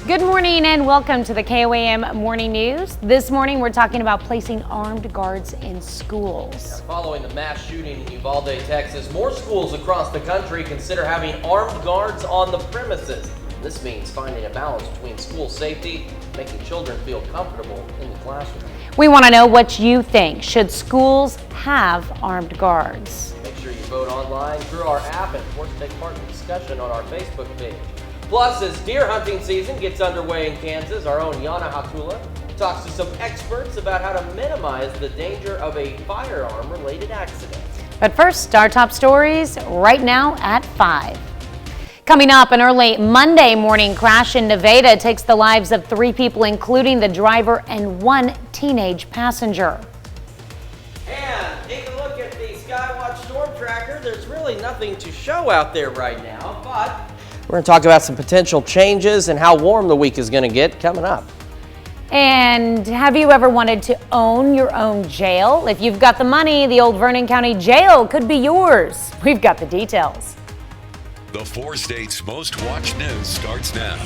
Good morning and welcome to the KOAM Morning News. This morning we're talking about placing armed guards in schools. Following the mass shooting in Uvalde, Texas, more schools across the country consider having armed guards on the premises. This means finding a balance between school safety, making children feel comfortable in the classroom. We want to know what you think. Should schools have armed guards? Make sure you vote online through our app and of course take part in the discussion on our Facebook page. Plus, as deer hunting season gets underway in Kansas, our own Yana Hakula talks to some experts about how to minimize the danger of a firearm-related accident. But first, our top stories right now at 5. Coming up, an early Monday morning crash in Nevada takes the lives of 3 people, including the driver and 1 teenage passenger. And take a look at the Skywatch Storm Tracker. There's really nothing to show out there right now, but we're going to talk about some potential changes and how warm the week is going to get coming up. And have you ever wanted to own your own jail? If you've got the money, the old Vernon County Jail could be yours. We've got the details. The 4 states' most watched news starts now.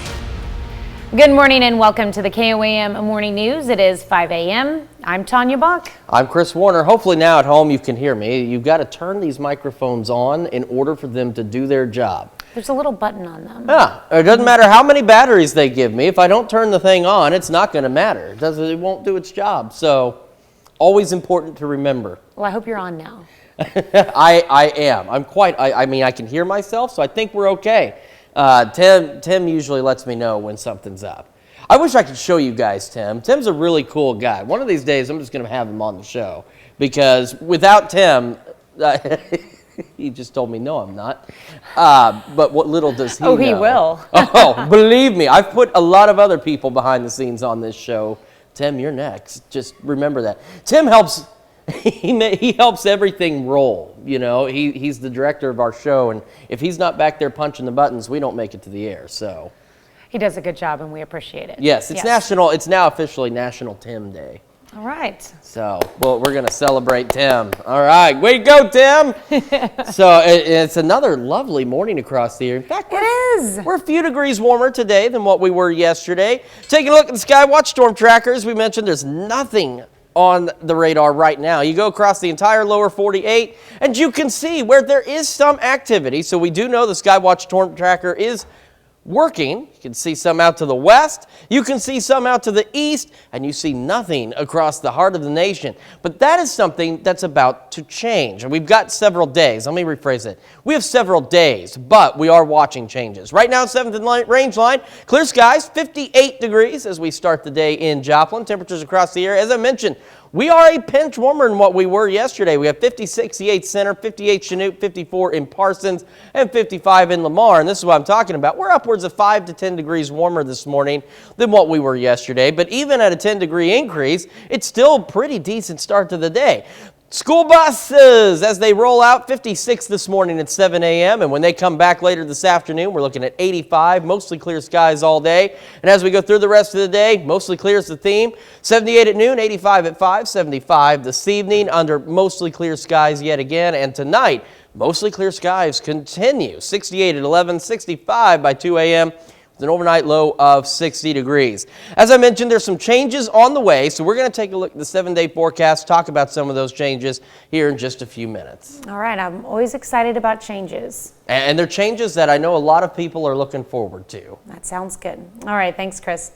Good morning and welcome to the KOAM Morning News. It is 5 a.m. I'm Tanya Bach. I'm Chris Warner. Hopefully now at home you can hear me. You've got to turn these microphones on in order for them to do their job. There's a little button on them. Yeah, it doesn't matter how many batteries they give me. If I don't turn the thing on, it's not going to matter. It won't do its job. So, always important to remember. Well, I hope you're on now. I am. I mean, I can hear myself, so I think we're okay. Tim usually lets me know when something's up. I wish I could show you guys Tim. Tim's a really cool guy. One of these days, I'm just going to have him on the show because without Tim, he just told me, no, I'm not. But what little does he know? Oh, he will. Oh, believe me, I've put a lot of other people behind the scenes on this show. Tim, you're next. Just remember that. Tim helps. He helps everything roll. You know, he's the director of our show, and if he's not back there punching the buttons, we don't make it to the air. So he does a good job, and we appreciate it. Yes, it's national. It's now officially National Tim Day. All right. So, well, we're going to celebrate Tim. All right. Way to go, Tim. So, it's another lovely morning across the air. In fact, we're a few degrees warmer today than what we were yesterday. Taking a look at the Skywatch Storm Tracker, as we mentioned, there's nothing on the radar right now. You go across the entire lower 48, and you can see where there is some activity. So, we do know the Skywatch Storm Tracker is working. You can see some out to the west, you can see some out to the east, and you see nothing across the heart of the nation. But that is something that's about to change. And we've got several days. Let me rephrase it. We have several days, but we are watching changes. Right now, 7th range line, clear skies, 58 degrees as we start the day in Joplin. Temperatures across the area, as I mentioned, we are a pinch warmer than what we were yesterday. We have 56 Center, 58 Chanute, 54 in Parsons, and 55 in Lamar. And this is what I'm talking about. We're upwards of 5 to 10 degrees warmer this morning than what we were yesterday. But even at a 10-degree increase, it's still a pretty decent start to the day. School buses, as they roll out, 56 this morning at 7 a.m. And when they come back later this afternoon, we're looking at 85, mostly clear skies all day. And as we go through the rest of the day, mostly clear is the theme. 78 at noon, 85 at 5, 75 this evening under mostly clear skies yet again. And tonight, mostly clear skies continue. 68 at 11, 65 by 2 a.m. an overnight low of 60 degrees. As I mentioned, there's some changes on the way, so we're going to take a look at the 7-day forecast, talk about some of those changes here in just a few minutes. All right, I'm always excited about changes. And they're changes that I know a lot of people are looking forward to. That sounds good. All right, thanks, Chris.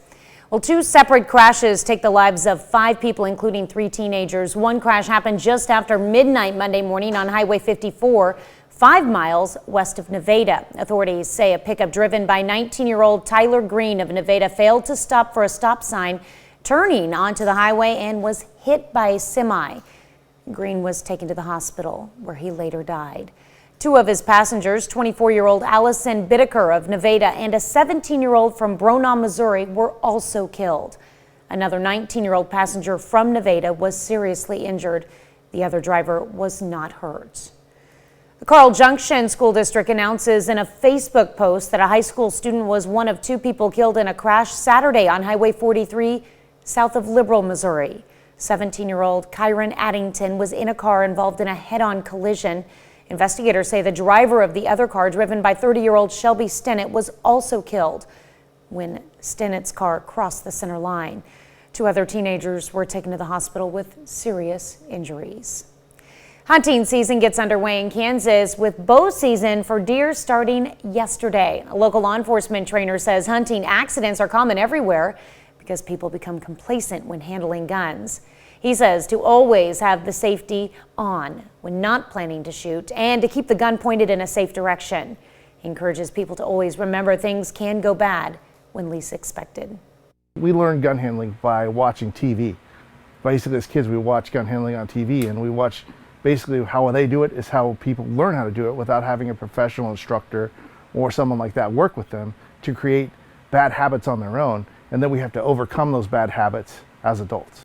Well, 2 separate crashes take the lives of 5 people, including 3 teenagers. One crash happened just after midnight Monday morning on Highway 54. 5 miles west of Nevada. Authorities say a pickup driven by 19-year-old Tyler Green of Nevada failed to stop for a stop sign, turning onto the highway and was hit by a semi. Green was taken to the hospital where he later died. 2 of his passengers, 24-year-old Allison Bittaker of Nevada and a 17-year-old from Bronaugh, Missouri, were also killed. Another 19-year-old passenger from Nevada was seriously injured. The other driver was not hurt. The Carl Junction School District announces in a Facebook post that a high school student was one of 2 people killed in a crash Saturday on Highway 43 south of Liberal, Missouri. 17-year-old Kyron Addington was in a car involved in a head-on collision. Investigators say the driver of the other car, driven by 30-year-old Shelby Stennett, was also killed. when Stennett's car crossed the center line. 2 other teenagers were taken to the hospital with serious injuries. Hunting season gets underway in Kansas with bow season for deer starting yesterday. A local law enforcement trainer says hunting accidents are common everywhere because people become complacent when handling guns. He says to always have the safety on when not planning to shoot and to keep the gun pointed in a safe direction. He encourages people to always remember things can go bad when least expected. We learn gun handling by watching TV. Basically, as kids, we watch gun handling on TV, and we watch basically how they do it is how people learn how to do it without having a professional instructor or someone like that work with them to create bad habits on their own, and then we have to overcome those bad habits as adults.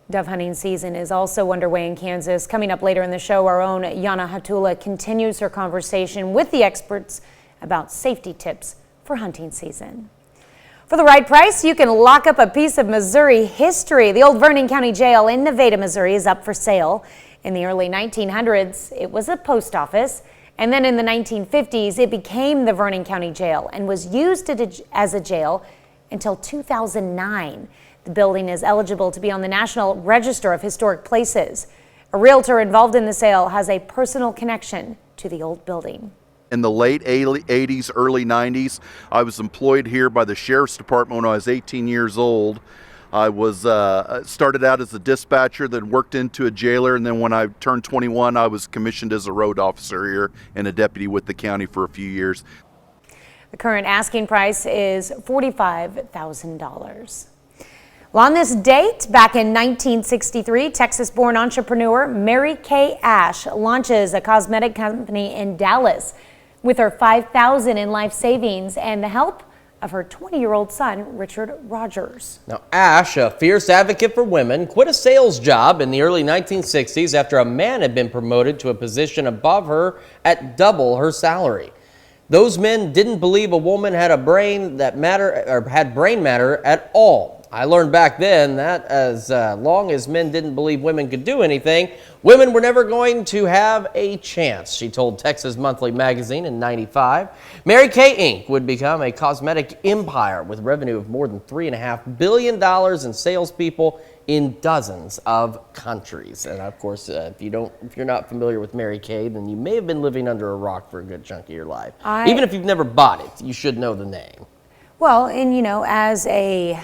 Dove hunting season is also underway in Kansas. Coming up later in the show, our own Yana Hatula continues her conversation with the experts about safety tips for hunting season. For the right price, you can lock up a piece of Missouri history. The old Vernon County Jail in Nevada, Missouri is up for sale. In the early 1900s, it was a post office, and then in the 1950s, it became the Vernon County Jail and was used as a jail until 2009. The building is eligible to be on the National Register of Historic Places. A realtor involved in the sale has a personal connection to the old building. In the late 80s, early 90s, I was employed here by the Sheriff's Department when I was 18 years old. I was started out as a dispatcher, then worked into a jailer, and then when I turned 21, I was commissioned as a road officer here and a deputy with the county for a few years. The current asking price is $45,000. Well, on this date, back in 1963, Texas-born entrepreneur Mary Kay Ash launches a cosmetic company in Dallas. With her $5,000 in life savings and the help of her 20-year-old son, Richard Rogers. Now, Ash, a fierce advocate for women, quit a sales job in the early 1960s after a man had been promoted to a position above her at double her salary. Those men didn't believe a woman had a brain that matter or had brain matter at all. I learned back then that as long as men didn't believe women could do anything, women were never going to have a chance, she told Texas Monthly Magazine in '95. Mary Kay Inc. would become a cosmetic empire with revenue of more than $3.5 billion and salespeople in dozens of countries. And of course, if you're not familiar with Mary Kay, then you may have been living under a rock for a good chunk of your life. Even if you've never bought it, you should know the name. Well, and you know, as a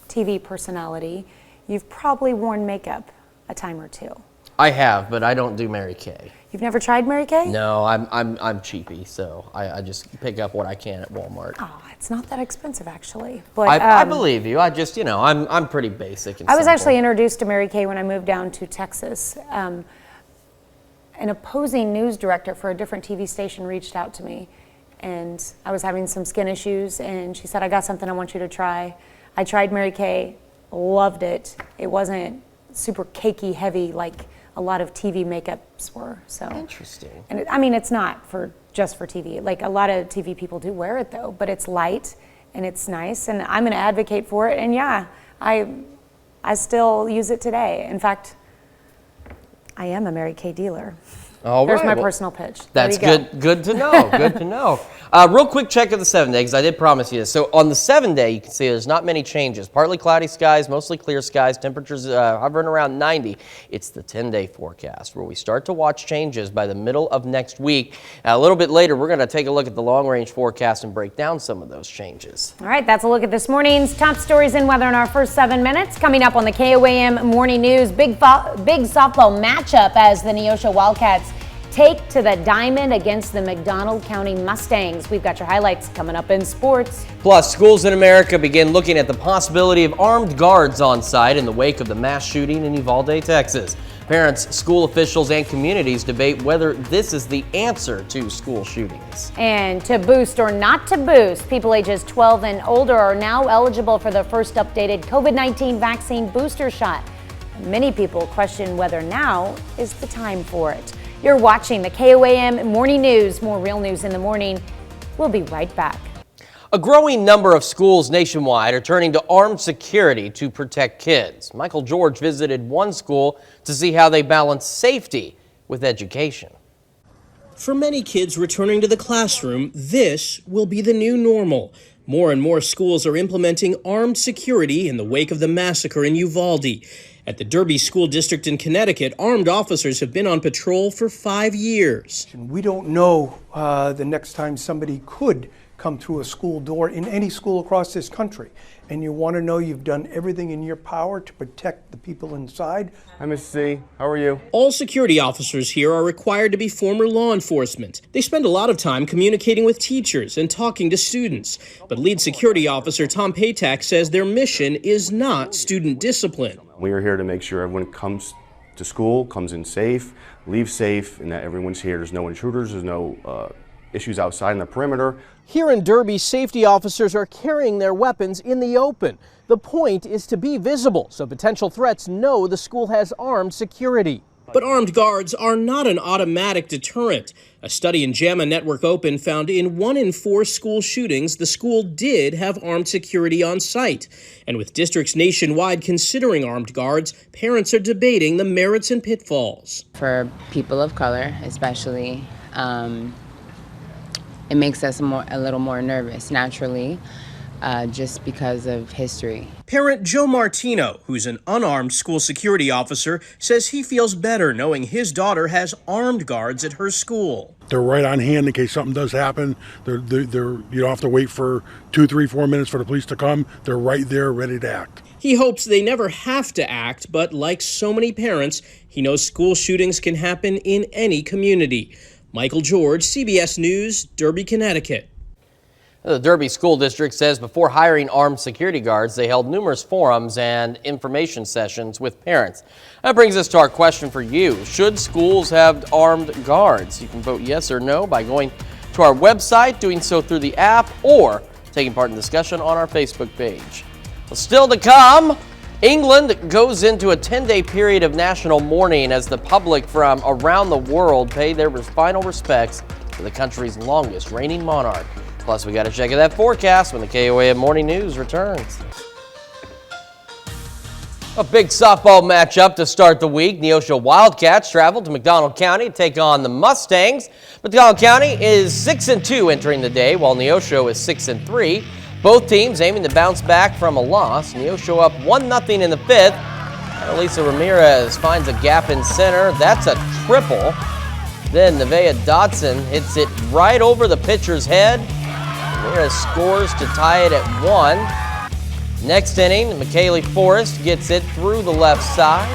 TV personality, you've probably worn makeup a time or two. I have, but I don't do Mary Kay. You've never tried Mary Kay? No, I'm cheapy, so I just pick up what I can at Walmart. Oh, it's not that expensive actually. But I believe you. I just, I'm pretty basic and I was simple. actually introduced to Mary Kay when I moved down to Texas. An opposing news director for a different TV station reached out to me, and I was having some skin issues, and she said, I got something I want you to try. I tried Mary Kay, loved it. It wasn't super cakey heavy like a lot of TV makeups were. So interesting. And I mean, it's not just for TV. Like a lot of TV people do wear it though, but it's light and it's nice, and I'm going to advocate for it. And yeah, I still use it today. In fact, I am a Mary Kay dealer. All right. There's my personal pitch. That's good. Good to know. Good to know. Real quick check of the 7 day, because I did promise you this. So on the 7 day, you can see there's not many changes. Partly cloudy skies, mostly clear skies. Temperatures hovering around 90. It's the 10-day forecast where we start to watch changes by the middle of next week. A little bit later, we're going to take a look at the long-range forecast and break down some of those changes. All right, that's a look at this morning's top stories and weather in our first 7 minutes. Coming up on the KOAM Morning News, big softball matchup as the Neosho Wildcats take to the diamond against the McDonald County Mustangs. We've got your highlights coming up in sports. Plus, schools in America begin looking at the possibility of armed guards on site in the wake of the mass shooting in Uvalde, Texas. Parents, school officials, and communities debate whether this is the answer to school shootings. And to boost or not to boost, people ages 12 and older are now eligible for the first updated COVID-19 vaccine booster shot. Many people question whether now is the time for it. You're watching the KOAM Morning News. More real news in the morning. We'll be right back. A growing number of schools nationwide are turning to armed security to protect kids. Michael George visited one school to see how they balance safety with education. For many kids returning to the classroom, this will be the new normal. More and more schools are implementing armed security in the wake of the massacre in Uvalde. At the Derby School District in Connecticut, armed officers have been on patrol for 5 years. We don't know the next time somebody could come through a school door in any school across this country. And you want to know you've done everything in your power to protect the people inside. Hi, Mrs. C. How are you? All security officers here are required to be former law enforcement. They spend a lot of time communicating with teachers and talking to students. But lead security officer Tom Paytak says their mission is not student discipline. We are here to make sure everyone comes to school, comes in safe, leaves safe, and that everyone's here. There's no intruders, there's no issues outside in the perimeter. Here in Derby, safety officers are carrying their weapons in the open. The point is to be visible, so potential threats know the school has armed security. But armed guards are not an automatic deterrent. A study in JAMA Network Open found in 1 in 4 school shootings, the school did have armed security on site. And with districts nationwide considering armed guards, parents are debating the merits and pitfalls. For people of color, especially, it makes us a little more nervous naturally, just because of history. Parent Joe Martino, who's an unarmed school security officer, says he feels better knowing his daughter has armed guards at her school. They're right on hand in case something does happen. They're you don't have to wait for 2, 3, 4 minutes for the police to come. They're right there ready to act. He hopes they never have to act, but like so many parents, he knows school shootings can happen in any community. Michael George, CBS News, Derby, Connecticut. The Derby School District says before hiring armed security guards, they held numerous forums and information sessions with parents. That brings us to our question for you. Should schools have armed guards? You can vote yes or no by going to our website, doing so through the app, or taking part in the discussion on our Facebook page. Well, still to come, England goes into a 10-day period of national mourning as the public from around the world pay their final respects to the country's longest reigning monarch. Plus, we got to check that forecast when the KOAM Morning News returns. A big softball matchup to start the week. Neosho Wildcats travel to McDonald County to take on the Mustangs. McDonald County is 6-2 entering the day, while Neosho is 6-3. Both teams aiming to bounce back from a loss. Neosho up 1-0 in the 5th. Elisa Ramirez finds a gap in center. That's a triple. Then Nevaeh Dotson hits it right over the pitcher's head. Ramirez scores to tie it at 1. Next inning, McKaylee Forrest gets it through the left side.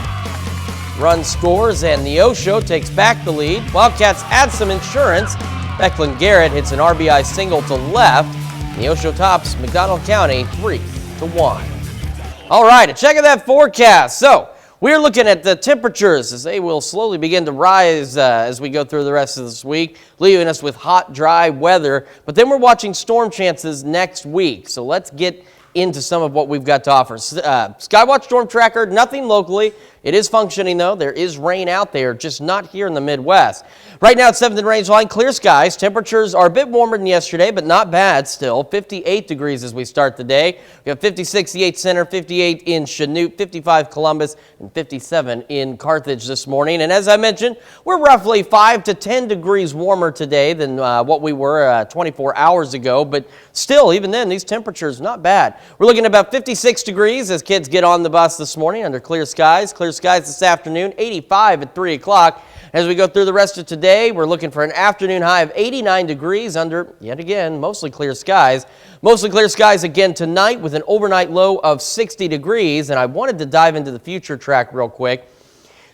Run scores and Neosho takes back the lead. Wildcats add some insurance. Becklin Garrett hits an RBI single to left. Neosho tops McDonald County 3-1. All right, checking that forecast. So we're looking at the temperatures as they will slowly begin to rise as we go through the rest of this week, leaving us with hot, dry weather. But then we're watching storm chances next week. So let's get into some of what we've got to offer. Skywatch Storm Tracker, nothing locally. It is functioning, though. There is rain out there, just not here in the Midwest. Right now, at 7th and range line, clear skies. Temperatures are a bit warmer than yesterday, but not bad still. 58 degrees as we start the day. We have 56 Yates Center, 58 in Chanute, 55 Columbus, and 57 in Carthage this morning. And as I mentioned, we're roughly 5 to 10 degrees warmer today than what we were 24 hours ago. But still, even then, these temperatures not bad. We're looking at about 56 degrees as kids get on the bus this morning under clear skies. Clear skies this afternoon, 85 at 3 o'clock. As we go through the rest of today, we're looking for an afternoon high of 89 degrees under, yet again, mostly clear skies. Mostly clear skies again tonight with an overnight low of 60 degrees. And I wanted to dive into the future track real quick.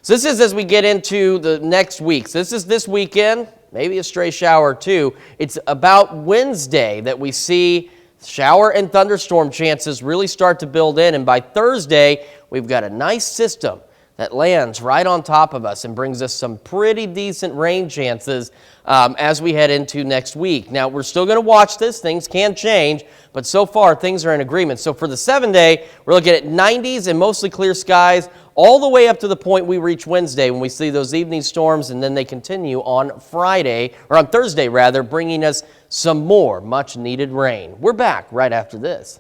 So this is as we get into the next week. So this is this weekend, maybe a stray shower or two. It's about Wednesday that we see shower and thunderstorm chances really start to build in. And by Thursday, we've got a nice system that lands right on top of us and brings us some pretty decent rain chances as we head into next week. Now, we're still going to watch this. Things can change, but so far, things are in agreement. So for the 7-day, we're looking at 90s and mostly clear skies all the way up to the point we reach Wednesday when we see those evening storms, and then they continue on Friday, or on Thursday rather, bringing us some more much-needed rain. We're back right after this.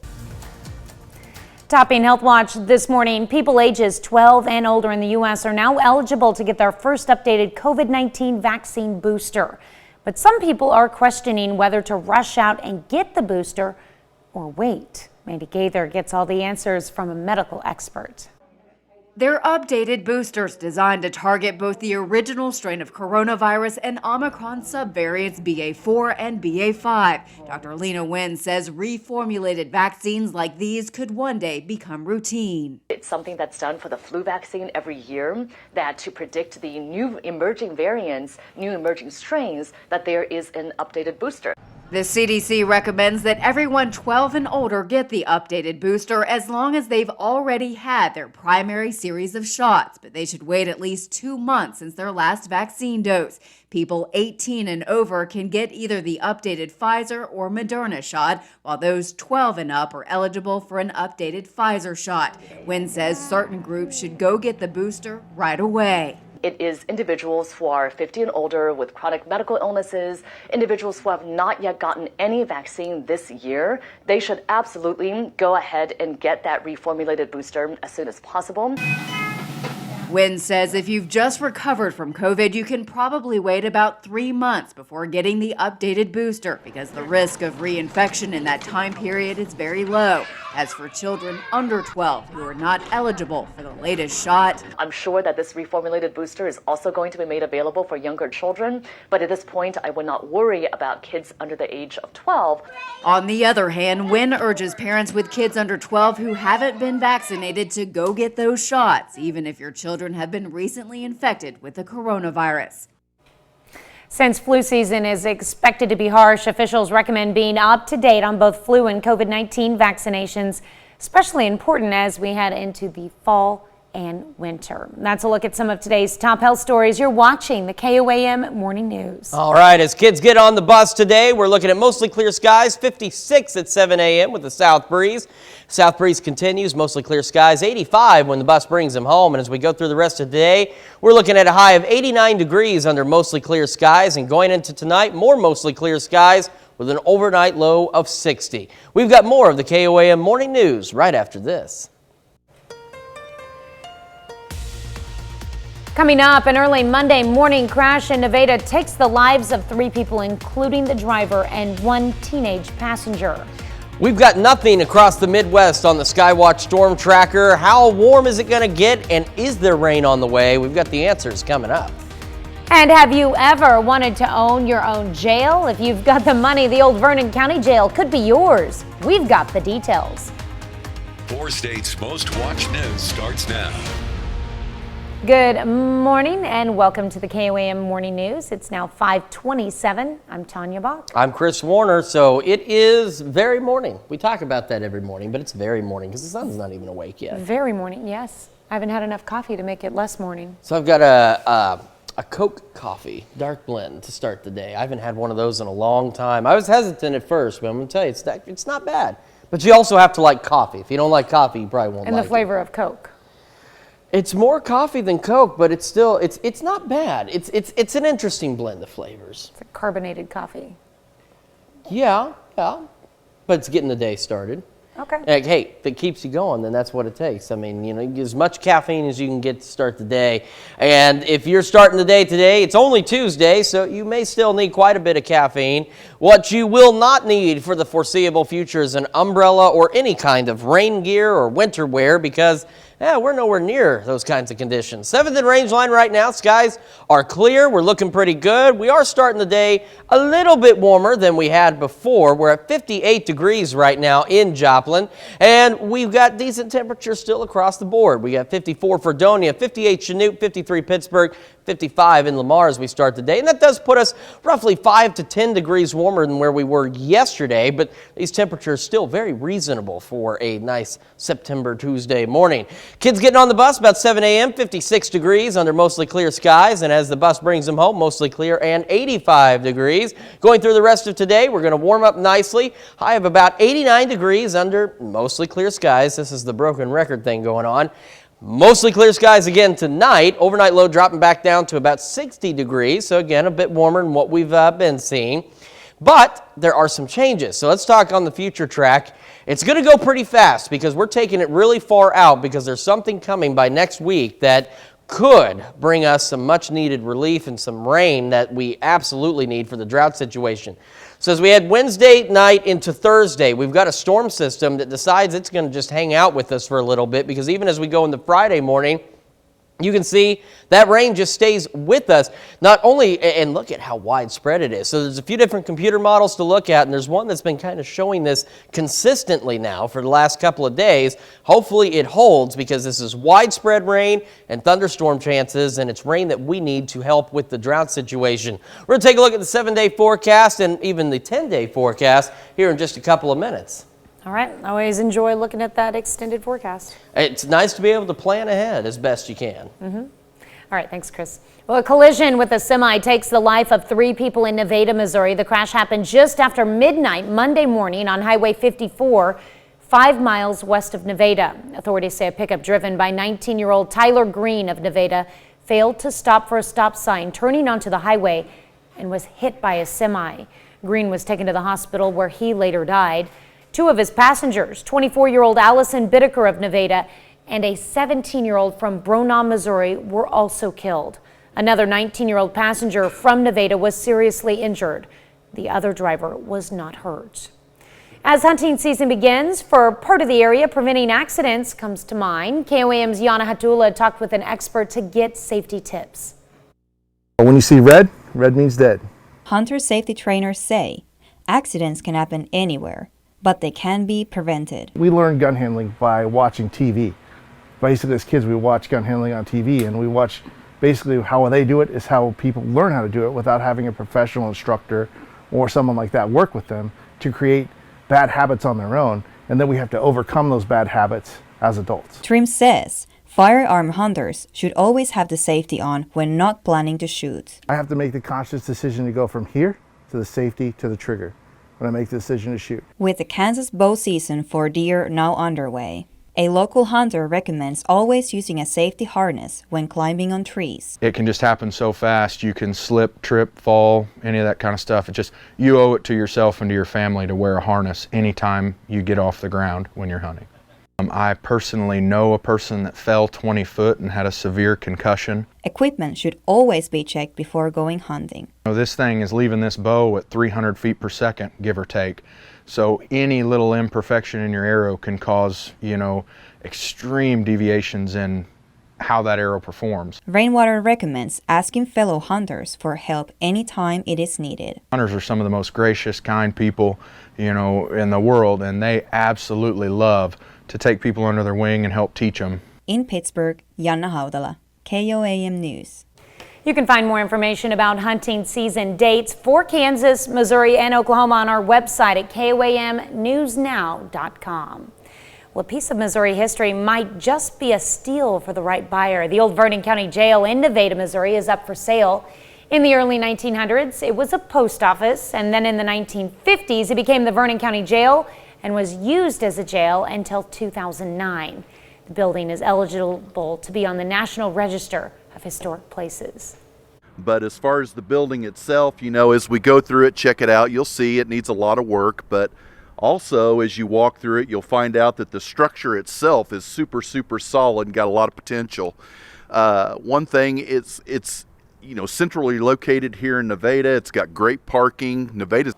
Topping Health Watch this morning, people ages 12 and older in the U.S. are now eligible to get their first updated COVID-19 vaccine booster. But some people are questioning whether to rush out and get the booster or wait? Mandy Gaither gets all the answers from a medical expert. They're updated boosters designed to target both the original strain of coronavirus and Omicron subvariants BA4 and BA5. Dr. Lena Nguyen says reformulated vaccines like these could one day become routine. It's something that's done for the flu vaccine every year, that to predict the new emerging variants, new emerging strains, that there is an updated booster. The CDC recommends that everyone 12 and older get the updated booster as long as they've already had their primary series of shots, but they should wait at least 2 months since their last vaccine dose. People 18 and over can get either the updated Pfizer or Moderna shot, while those 12 and up are eligible for an updated Pfizer shot. Nguyen says certain groups should go get the booster right away. It is individuals who are 50 and older with chronic medical illnesses, individuals who have not yet gotten any vaccine this year. They should absolutely go ahead and get that reformulated booster as soon as possible. Nguyen says if you've just recovered from COVID, you can probably wait about 3 months before getting the updated booster because the risk of reinfection in that time period is very low. As for children under 12 who are not eligible for the latest shot, I'm sure that this reformulated booster is also going to be made available for younger children, but at this point, I would not worry about kids under the age of 12. On the other hand, Nguyen urges parents with kids under 12 who haven't been vaccinated to go get those shots, even if your children have been recently infected with the coronavirus. Since flu season is expected to be harsh, officials recommend being up to date on both flu and COVID-19 vaccinations, especially important as we head into the fall and winter. That's a look at some of today's top health stories. You're watching the KOAM Morning News. All right, as kids get on the bus today, we're looking at mostly clear skies, 56 at 7 a.m. with a south breeze. South breeze continues, mostly clear skies, 85 when the bus brings them home. And as we go through the rest of the day, we're looking at a high of 89 degrees under mostly clear skies. And going into tonight, more mostly clear skies with an overnight low of 60. We've got more of the KOAM Morning News right after this. Coming up, an early Monday morning crash in Nevada takes the lives of 3 people, including the driver and 1 teenage passenger. We've got nothing across the Midwest on the Skywatch Storm Tracker. How warm is it going to get, and is there rain on the way? We've got the answers coming up. And have you ever wanted to own your own jail? If you've got the money, the old Vernon County Jail could be yours. We've got the details. 4 States Most Watched News starts now. Good morning and welcome to the KOAM Morning News. It's now 5:27. I'm Tanya Bach. I'm Chris Warner. So it is very morning. We talk about that every morning, but it's very morning because the sun's not even awake yet. Very morning, yes. I haven't had enough coffee to make it less morning. So I've got a Coke coffee, dark blend to start the day. I haven't had one of those in a long time. I was hesitant at first, but I'm going to tell you, it's not bad. But you also have to like coffee. If you don't like coffee, you probably won't like it. And the flavor of Coke. It's more coffee than Coke, but it's still, it's not bad. It's an interesting blend of flavors. It's a carbonated coffee. Yeah, but it's getting the day started. Okay. Like, hey, if it keeps you going, then that's what it takes. I mean, you know, as much caffeine as you can get to start the day. And if you're starting the day today, it's only Tuesday, so you may still need quite a bit of caffeine. What you will not need for the foreseeable future is an umbrella or any kind of rain gear or winter wear because we're nowhere near those kinds of conditions. 7th and range line right now. Skies are clear. We're looking pretty good. We are starting the day a little bit warmer than we had before. We're at 58 degrees right now in Joplin. And we've got decent temperatures still across the board. We got 54 Fredonia, 58 Chanute, 53 Pittsburgh, 55 in Lamar as we start the day. And that does put us roughly 5 to 10 degrees warmer than where we were yesterday. But these temperatures still very reasonable for a nice September Tuesday morning. Kids getting on the bus about 7 a.m., 56 degrees under mostly clear skies. And as the bus brings them home, mostly clear and 85 degrees. Going through the rest of today, we're going to warm up nicely. High of about 89 degrees under mostly clear skies. This is the broken record thing going on. Mostly clear skies again tonight. Overnight low dropping back down to about 60 degrees. So again, a bit warmer than what we've been seeing. But there are some changes. So let's talk on the future track. It's going to go pretty fast because we're taking it really far out because there's something coming by next week that could bring us some much needed relief and some rain that we absolutely need for the drought situation. So as we head Wednesday night into Thursday, we've got a storm system that decides it's going to just hang out with us for a little bit, because even as we go into Friday morning, you can see that rain just stays with us. Not only, and look at how widespread it is. So there's a few different computer models to look at, and there's one that's been kind of showing this consistently now for the last couple of days. Hopefully it holds, because this is widespread rain and thunderstorm chances, and it's rain that we need to help with the drought situation. We're going to take a look at the 7-day forecast and even the 10-day forecast here in just a couple of minutes. All right. I always enjoy looking at that extended forecast. It's nice to be able to plan ahead as best you can. All right. Thanks, Chris. Well, a collision with a semi takes the life of 3 people in Nevada, Missouri. The crash happened just after midnight Monday morning on Highway 54, 5 miles west of Nevada. Authorities say a pickup driven by 19-year-old Tyler Green of Nevada failed to stop for a stop sign, turning onto the highway, and was hit by a semi. Green was taken to the hospital, where he later died. 2 of his passengers, 24-year-old Allison Bittaker of Nevada and a 17-year-old from Bronaugh, Missouri, were also killed. Another 19-year-old passenger from Nevada was seriously injured. The other driver was not hurt. As hunting season begins for part of the area, preventing accidents comes to mind. KOAM's Yana Hatula talked with an expert to get safety tips. When you see red, red means dead. Hunter safety trainers say accidents can happen anywhere, but they can be prevented. We learn gun handling by watching TV. Basically, as kids, we watch gun handling on TV, and we watch basically how they do it is how people learn how to do it without having a professional instructor or someone like that work with them to create bad habits on their own, and then we have to overcome those bad habits as adults. Trim says firearm hunters should always have the safety on when not planning to shoot. I have to make the conscious decision to go from here to the safety to the trigger when I make the decision to shoot. With the Kansas bow season for deer now underway, a local hunter recommends always using a safety harness when climbing on trees. It can just happen so fast. You can slip, trip, fall, any of that kind of stuff. It just, you owe it to yourself and to your family to wear a harness anytime you get off the ground when you're hunting. I personally know a person that fell 20 foot and had a severe concussion. Equipment should always be checked before going hunting. This thing is leaving this bow at 300 feet per second, give or take. So any little imperfection in your arrow can cause, extreme deviations in how that arrow performs. Rainwater recommends asking fellow hunters for help anytime it is needed. Hunters are some of the most gracious, kind people, in the world, and they absolutely love to take people under their wing and help teach them. In Pittsburgh, Yana Haudala, KOAM News. You can find more information about hunting season dates for Kansas, Missouri, and Oklahoma on our website at KOAMnewsnow.com. Well, a piece of Missouri history might just be a steal for the right buyer. The old Vernon County Jail in Nevada, Missouri is up for sale. In the early 1900s, it was a post office, and then in the 1950s, it became the Vernon County Jail and was used as a jail until 2009. The building is eligible to be on the National Register of Historic Places. But as far as the building itself, as we go through it, check it out, you'll see it needs a lot of work, but also as you walk through it, you'll find out that the structure itself is super, super solid and got a lot of potential. One thing, it's centrally located here in Nevada. It's got great parking. Nevada's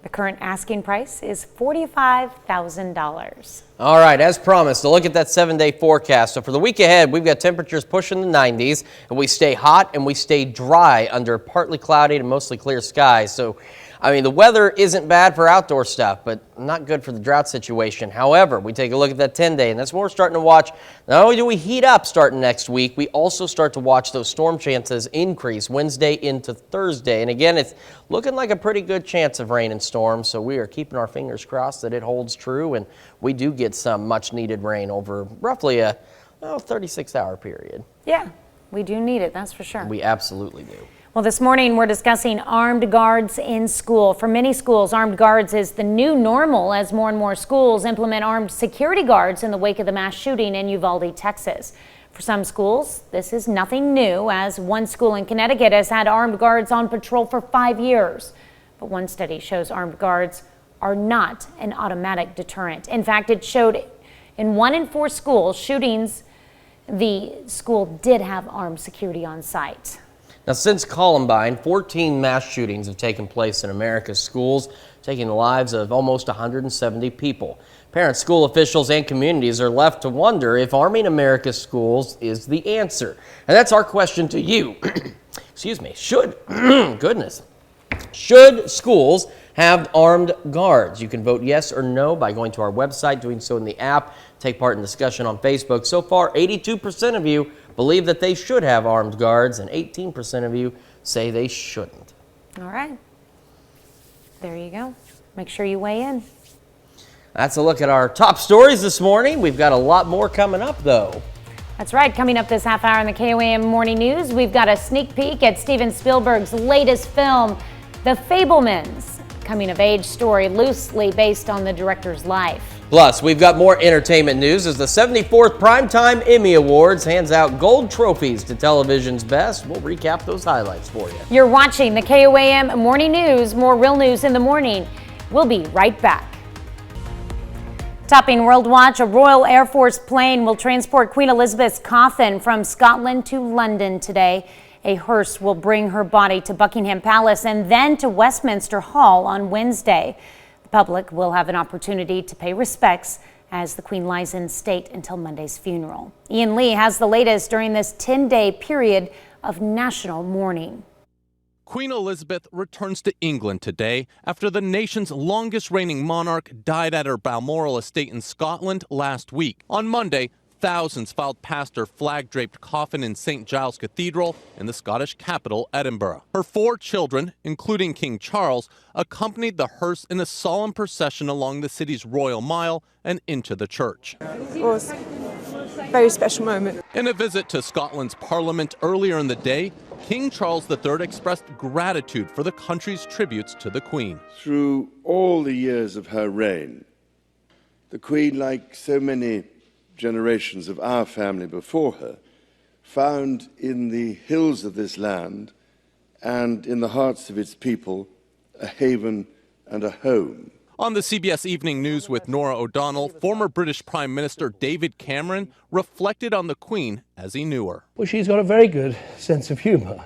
The current asking price is $45,000. All right, as promised, a look at that 7-day forecast. So for the week ahead, we've got temperatures pushing the 90s, and we stay hot and we stay dry under partly cloudy to mostly clear skies. So, the weather isn't bad for outdoor stuff, but not good for the drought situation. However, we take a look at that 10-day, and that's what we're starting to watch. Not only do we heat up starting next week, we also start to watch those storm chances increase Wednesday into Thursday. And again, it's looking like a pretty good chance of rain and storms, so we are keeping our fingers crossed that it holds true, and we do get some much-needed rain over roughly a 36-hour period. Yeah, we do need it, that's for sure. We absolutely do. Well, this morning we're discussing armed guards in school. For many schools, armed guards is the new normal as more and more schools implement armed security guards in the wake of the mass shooting in Uvalde, Texas. For some schools, this is nothing new, as one school in Connecticut has had armed guards on patrol for 5 years. But one study shows armed guards are not an automatic deterrent. In fact, it showed in 1 in 4 schools, shootings the school did have armed security on site. Now, since Columbine, 14 mass shootings have taken place in America's schools, taking the lives of almost 170 people. Parents, school officials, and communities are left to wonder if arming America's schools is the answer. And that's our question to you. Excuse me. Should schools have armed guards? You can vote yes or no by going to our website, doing so in the app, take part in discussion on Facebook. So far, 82% of you believe that they should have armed guards, and 18% of you say they shouldn't. All right. There you go. Make sure you weigh in. That's a look at our top stories this morning. We've got a lot more coming up, though. That's right. Coming up this half hour in the KOAM Morning News, we've got a sneak peek at Steven Spielberg's latest film, The Fabelmans, coming-of-age story loosely based on the director's life. Plus, we've got more entertainment news as the 74th Primetime Emmy Awards hands out gold trophies to television's best. We'll recap those highlights for you. You're watching the KOAM Morning News. More real news in the morning. We'll be right back. Topping World Watch, a Royal Air Force plane will transport Queen Elizabeth's coffin from Scotland to London today. A hearse will bring her body to Buckingham Palace and then to Westminster Hall on Wednesday. The public will have an opportunity to pay respects as the Queen lies in state until Monday's funeral. Ian Lee has the latest during this 10-day period of national mourning. Queen Elizabeth returns to England today after the nation's longest reigning monarch died at her Balmoral estate in Scotland last week. On Monday, thousands filed past her flag-draped coffin in St. Giles Cathedral in the Scottish capital, Edinburgh. Her 4 children, including King Charles, accompanied the hearse in a solemn procession along the city's Royal Mile and into the church. It was a very special moment. In a visit to Scotland's Parliament earlier in the day, King Charles III expressed gratitude for the country's tributes to the Queen. Through all the years of her reign, the Queen, like so many generations of our family before her, found in the hills of this land and in the hearts of its people a haven and a home. On the CBS Evening News with Norah O'Donnell, former British Prime Minister David Cameron reflected on the Queen as he knew her. Well, she's got a very good sense of humour.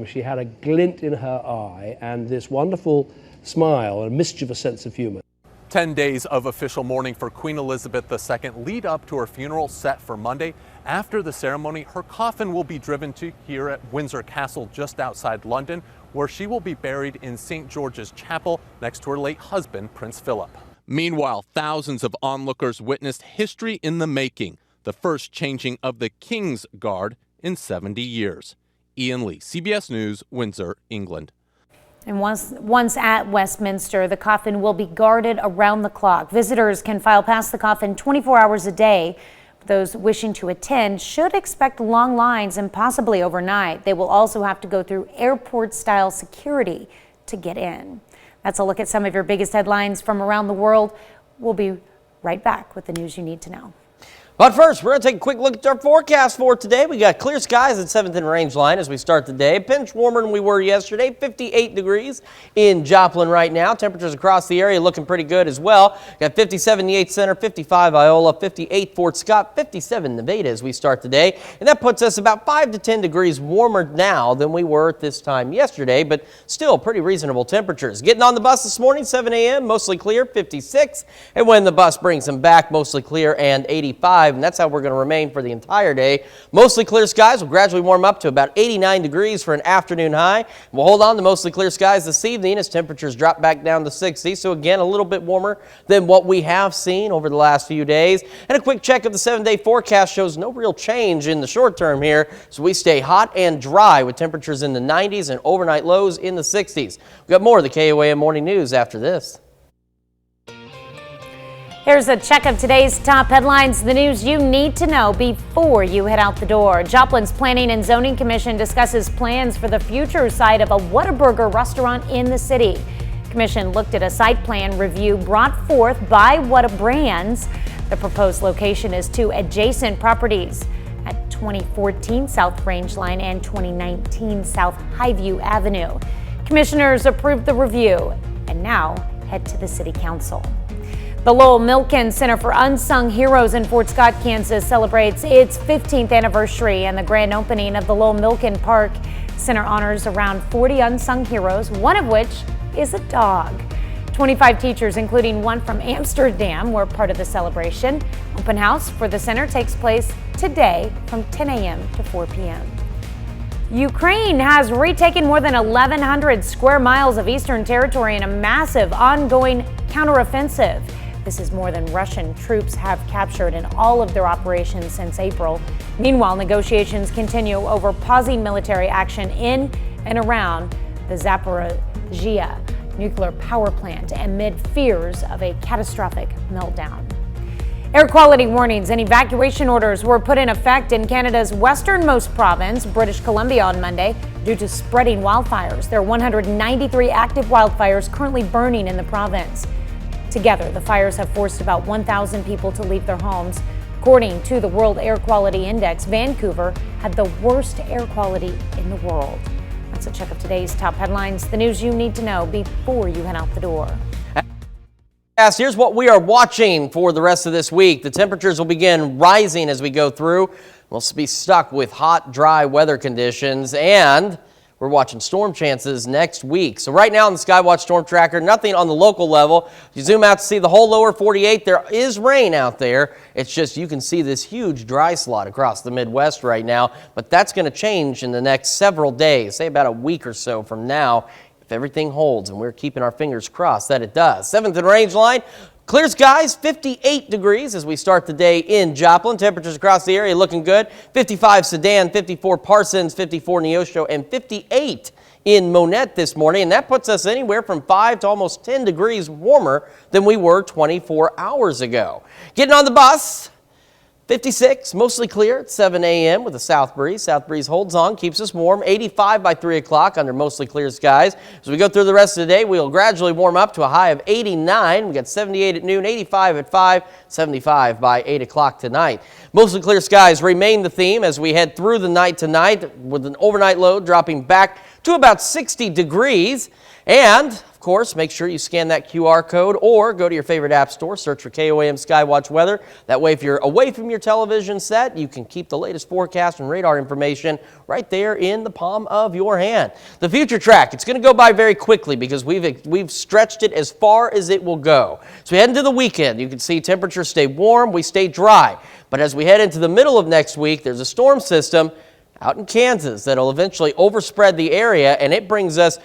She had a glint in her eye and this wonderful smile, a mischievous sense of humour. 10 days of official mourning for Queen Elizabeth II lead up to her funeral set for Monday. After the ceremony, her coffin will be driven to here at Windsor Castle just outside London, where she will be buried in St. George's Chapel next to her late husband, Prince Philip. Meanwhile, thousands of onlookers witnessed history in the making, the first changing of the King's Guard in 70 years. Ian Lee, CBS News, Windsor, England. And once at Westminster, the coffin will be guarded around the clock. Visitors can file past the coffin 24 hours a day. Those wishing to attend should expect long lines and possibly overnight. They will also have to go through airport-style security to get in. That's a look at some of your biggest headlines from around the world. We'll be right back with the news you need to know. But first, we're going to take a quick look at our forecast for today. We got clear skies at 7th and Range Line as we start the day. A pinch warmer than we were yesterday, 58 degrees in Joplin right now. Temperatures across the area looking pretty good as well. Got 57 the 8th Center, 55 Iola, 58 Fort Scott, 57 Nevada as we start the day. And that puts us about 5 to 10 degrees warmer now than we were at this time yesterday, but still pretty reasonable temperatures. Getting on the bus this morning, 7 a.m., mostly clear, 56. And when the bus brings them back, mostly clear and 85. And that's how we're going to remain for the entire day. Mostly clear skies will gradually warm up to about 89 degrees for an afternoon high. We'll hold on to mostly clear skies this evening as temperatures drop back down to 60. So again, a little bit warmer than what we have seen over the last few days. And a quick check of the 7-day forecast shows no real change in the short term here. So we stay hot and dry with temperatures in the 90s and overnight lows in the 60s. We've got more of the KOAM Morning News after this. Here's a check of today's top headlines, the news you need to know before you head out the door. Joplin's Planning and Zoning Commission discusses plans for the future site of a Whataburger restaurant in the city. Commission looked at a site plan review brought forth by Whata Brands. The proposed location is 2 adjacent properties at 2014 South Range Line and 2019 South Highview Avenue. Commissioners approved the review and now head to the City Council. The Lowell Milken Center for Unsung Heroes in Fort Scott, Kansas celebrates its 15th anniversary, and the grand opening of the Lowell Milken Park Center honors around 40 unsung heroes, one of which is a dog. 25 teachers, including one from Amsterdam, were part of the celebration. Open house for the center takes place today from 10 a.m. to 4 p.m. Ukraine has retaken more than 1,100 square miles of eastern territory in a massive ongoing counteroffensive. This is more than Russian troops have captured in all of their operations since April. Meanwhile, negotiations continue over pausing military action in and around the Zaporizhzhia nuclear power plant amid fears of a catastrophic meltdown. Air quality warnings and evacuation orders were put in effect in Canada's westernmost province, British Columbia, on Monday due to spreading wildfires. There are 193 active wildfires currently burning in the province. Together, the fires have forced about 1,000 people to leave their homes. According to the World Air Quality Index, Vancouver had the worst air quality in the world. That's a check of today's top headlines, the news you need to know before you head out the door. Here's what we are watching for the rest of this week. The temperatures will begin rising as we go through. We'll be stuck with hot, dry weather conditions, and we're watching storm chances next week. So right now on the Skywatch Storm Tracker, nothing on the local level. If you zoom out to see the whole lower 48, there is rain out there. It's just you can see this huge dry slot across the Midwest right now, but that's going to change in the next several days, say about a week or so from now, if everything holds, and we're keeping our fingers crossed that it does. 7th and Range line. Clear skies, 58 degrees as we start the day in Joplin. Temperatures across the area looking good. 55 Sedan, 54 Parsons, 54 Neosho, and 58 in Monette this morning. And that puts us anywhere from 5 to almost 10 degrees warmer than we were 24 hours ago. Getting on the bus. 56, mostly clear at 7 a.m. with a south breeze. South breeze holds on, keeps us warm. 85 by 3 o'clock under mostly clear skies. As we go through the rest of the day, we'll gradually warm up to a high of 89. We got 78 at noon, 85 at 5, 75 by 8 o'clock tonight. Mostly clear skies remain the theme as we head through the night tonight, with an overnight low dropping back to about 60 degrees. And of course, make sure you scan that QR code or go to your favorite app store, search for KOAM Skywatch Weather. That way, if you're away from your television set, you can keep the latest forecast and radar information right there in the palm of your hand. The future track, it's going to go by very quickly because we've stretched it as far as it will go. So we head into the weekend. You can see temperatures stay warm, we stay dry. But as we head into the middle of next week, there's a storm system out in Kansas that'll eventually overspread the area, and it brings us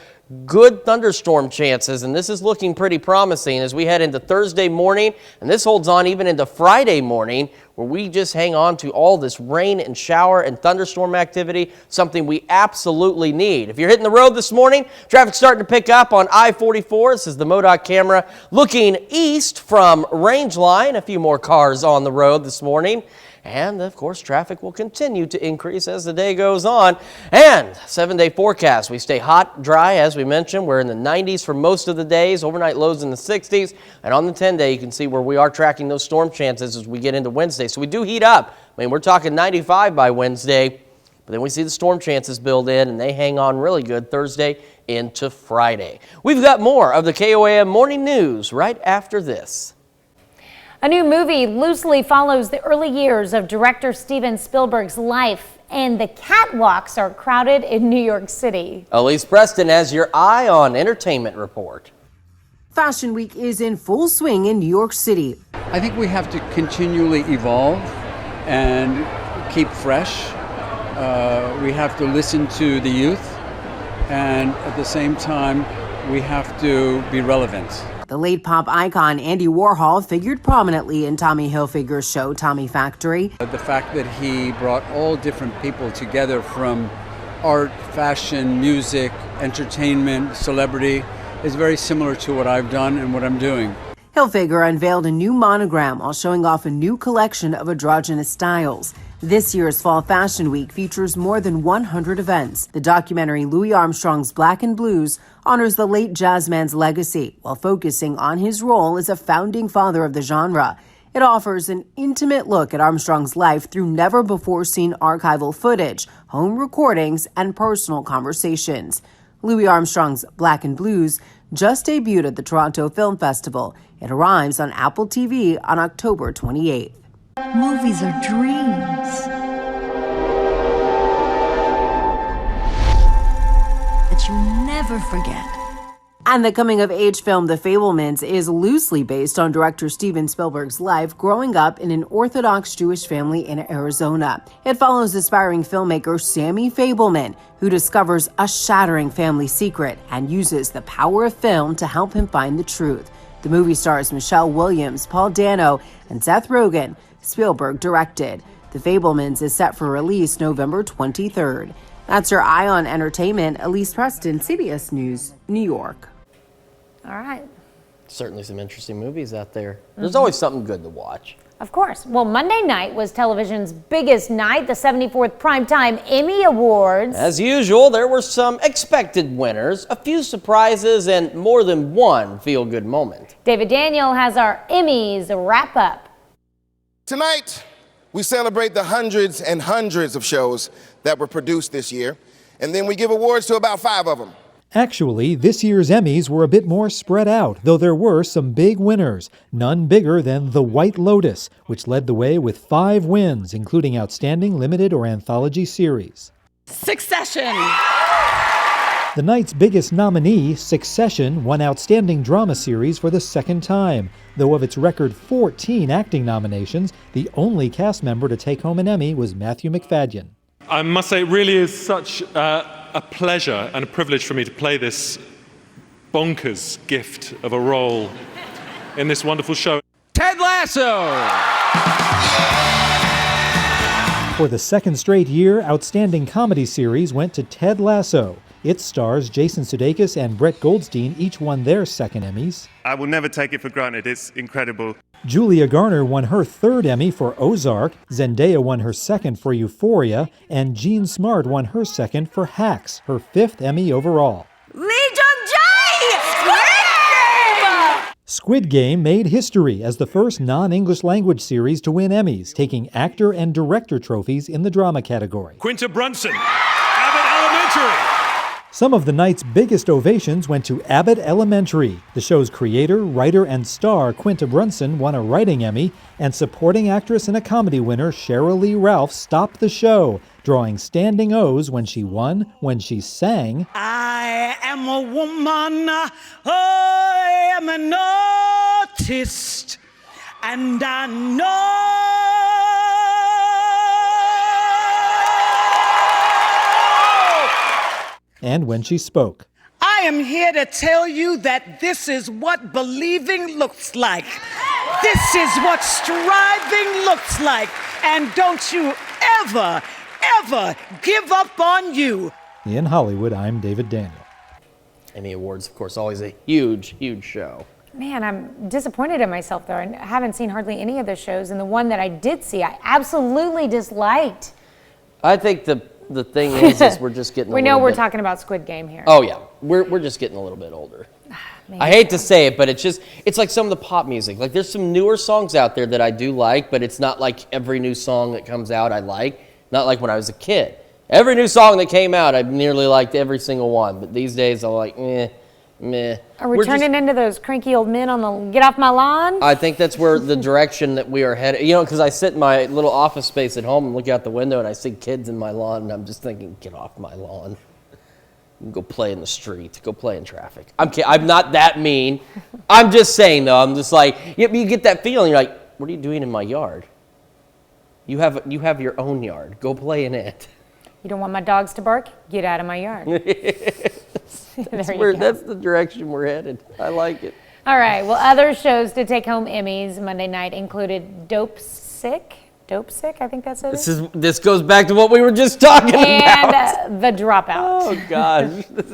good thunderstorm chances, and this is looking pretty promising as we head into Thursday morning, and this holds on even into Friday morning, where we just hang on to all this rain and shower and thunderstorm activity, something we absolutely need. If you're hitting the road this morning, traffic's starting to pick up on I-44. This is the MoDOT camera looking east from Rangeline. A few more cars on the road this morning. And, of course, traffic will continue to increase as the day goes on. And 7-day forecast. We stay hot, dry, as we mentioned. We're in the 90s for most of the days. Overnight lows in the 60s. And on the 10-day, you can see where we are tracking those storm chances as we get into Wednesday. So we do heat up. I mean, we're talking 95 by Wednesday. But then we see the storm chances build in, and they hang on really good Thursday into Friday. We've got more of the KOAM Morning News right after this. A new movie loosely follows the early years of director Steven Spielberg's life, and the catwalks are crowded in New York City. Elise Preston has your Eye on Entertainment report. Fashion Week is in full swing in New York City. I think we have to continually evolve and keep fresh. We have to listen to the youth, and at the same time, we have to be relevant. The late pop icon Andy Warhol figured prominently in Tommy Hilfiger's show Tommy Factory. The fact that he brought all different people together from art, fashion, music, entertainment, celebrity is very similar to what I've done and what I'm doing. Hilfiger unveiled a new monogram while showing off a new collection of androgynous styles. This year's Fall Fashion Week features more than 100 events. The documentary Louis Armstrong's Black and Blues honors the late jazzman's legacy while focusing on his role as a founding father of the genre. It offers an intimate look at Armstrong's life through never-before-seen archival footage, home recordings, and personal conversations. Louis Armstrong's Black and Blues just debuted at the Toronto Film Festival. It arrives on Apple TV on October 28th. Movies are dreams that you never forget. And the coming-of-age film The Fabelmans is loosely based on director Steven Spielberg's life growing up in an Orthodox Jewish family in Arizona. It follows aspiring filmmaker Sammy Fabelman, who discovers a shattering family secret and uses the power of film to help him find the truth. The movie stars Michelle Williams, Paul Dano, and Seth Rogen. Spielberg directed. The Fabelmans is set for release November 23rd. That's your Eye on Entertainment. Elise Preston, CBS News, New York. All right. Certainly some interesting movies out there. There's always something good to watch. Of course. Well, Monday night was television's biggest night, the 74th Primetime Emmy Awards. As usual, there were some expected winners, a few surprises, and more than one feel-good moment. David Daniel has our Emmys wrap-up. Tonight, we celebrate the hundreds and hundreds of shows that were produced this year, and then we give awards to about 5 of them. Actually, this year's Emmys were a bit more spread out, though there were some big winners, none bigger than The White Lotus, which led the way with 5 wins, including Outstanding Limited or Anthology Series. Succession! The night's biggest nominee, Succession, won Outstanding Drama Series for the second time, though of its record 14 acting nominations, the only cast member to take home an Emmy was Matthew Macfadyen. I must say, it really is such a pleasure and a privilege for me to play this bonkers gift of a role in this wonderful show. Ted Lasso! For the second straight year, Outstanding Comedy Series went to Ted Lasso. Its stars, Jason Sudeikis and Brett Goldstein, each won their second Emmys. I will never take it for granted. It's incredible. Julia Garner won her third Emmy for Ozark, Zendaya won her second for Euphoria, and Jean Smart won her second for Hacks, her 5th Emmy overall. Lee Jung-jae! Squid Game! Squid Game made history as the first non-English language series to win Emmys, taking actor and director trophies in the drama category. Quinta Brunson, Abbott Elementary. Some of the night's biggest ovations went to Abbott Elementary. The show's creator, writer, and star Quinta Brunson won a writing Emmy, and supporting actress and a comedy winner Sheryl Lee Ralph stopped the show, drawing standing O's when she won, when she sang, I am a woman, I am an artist, and I know and when she spoke. I am here to tell you that this is what believing looks like. This is what striving looks like. And don't you ever, ever give up on you. In Hollywood, I'm David Daniel. Emmy Awards, of course, always a huge, huge show. Man, I'm disappointed in myself, though. I haven't seen hardly any of the shows, and the one that I did see, I absolutely disliked. I think the thing is we're just getting we know we're talking about Squid Game here. Oh, yeah. We're just getting a little bit older. I hate to say it, but it's like some of the pop music. Like, there's some newer songs out there that I do like, but it's not like every new song that comes out I like. Not like when I was a kid. Every new song that came out, I nearly liked every single one. But these days, I'm like, meh. Are we turning into those cranky old men on the get off my lawn? I think that's where the direction that we are headed. You know, because I sit in my little office space at home and look out the window and I see kids in my lawn and I'm just thinking, get off my lawn. Go play in the street. Go play in traffic. I'm not that mean. I'm just saying, though. I'm just like, you get that feeling. You're like, what are you doing in my yard? You have your own yard. Go play in it. You don't want my dogs to bark? Get out of my yard. That's the direction we're headed. I like it. All right. Well, other shows to take home Emmys Monday night included Dope Sick, I think that's it. This goes back to what we were just talking about. And The Dropout. Oh gosh, this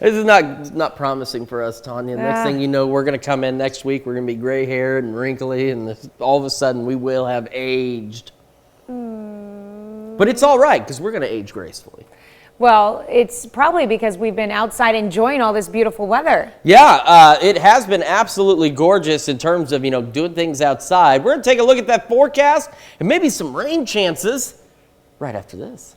is not promising for us, Tanya. Next thing you know, we're gonna come in next week. We're gonna be gray-haired and wrinkly, and all of a sudden we will have aged. But it's all right because we're gonna age gracefully. Well, it's probably because we've been outside enjoying all this beautiful weather. Yeah, it has been absolutely gorgeous in terms of, doing things outside. We're going to take a look at that forecast and maybe some rain chances right after this.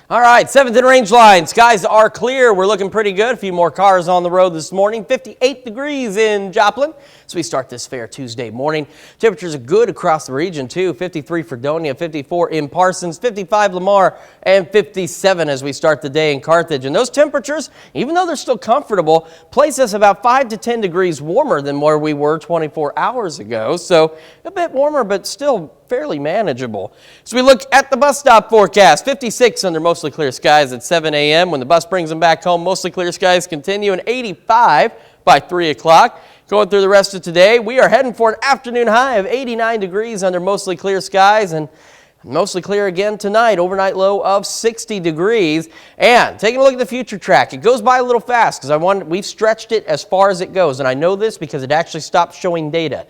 All right, 7th and Range Line. Skies are clear. We're looking pretty good. A few more cars on the road this morning. 58 degrees in Joplin. So we start this fair Tuesday morning. Temperatures are good across the region, too. 53 Fredonia, 54 in Parsons, 55 Lamar, and 57 as we start the day in Carthage. And those temperatures, even though they're still comfortable, place us about 5 to 10 degrees warmer than where we were 24 hours ago. So a bit warmer, but still fairly manageable. So we look at the bus stop forecast. 56 under mostly clear skies at 7 a.m. When the bus brings them back home, mostly clear skies continue, and 85 by 3 o'clock. Going through the rest of today, we are heading for an afternoon high of 89 degrees under mostly clear skies, and mostly clear again tonight, overnight low of 60 degrees. And taking a look at the future track, it goes by a little fast because we've stretched it as far as it goes, and I know this because it actually stopped showing data.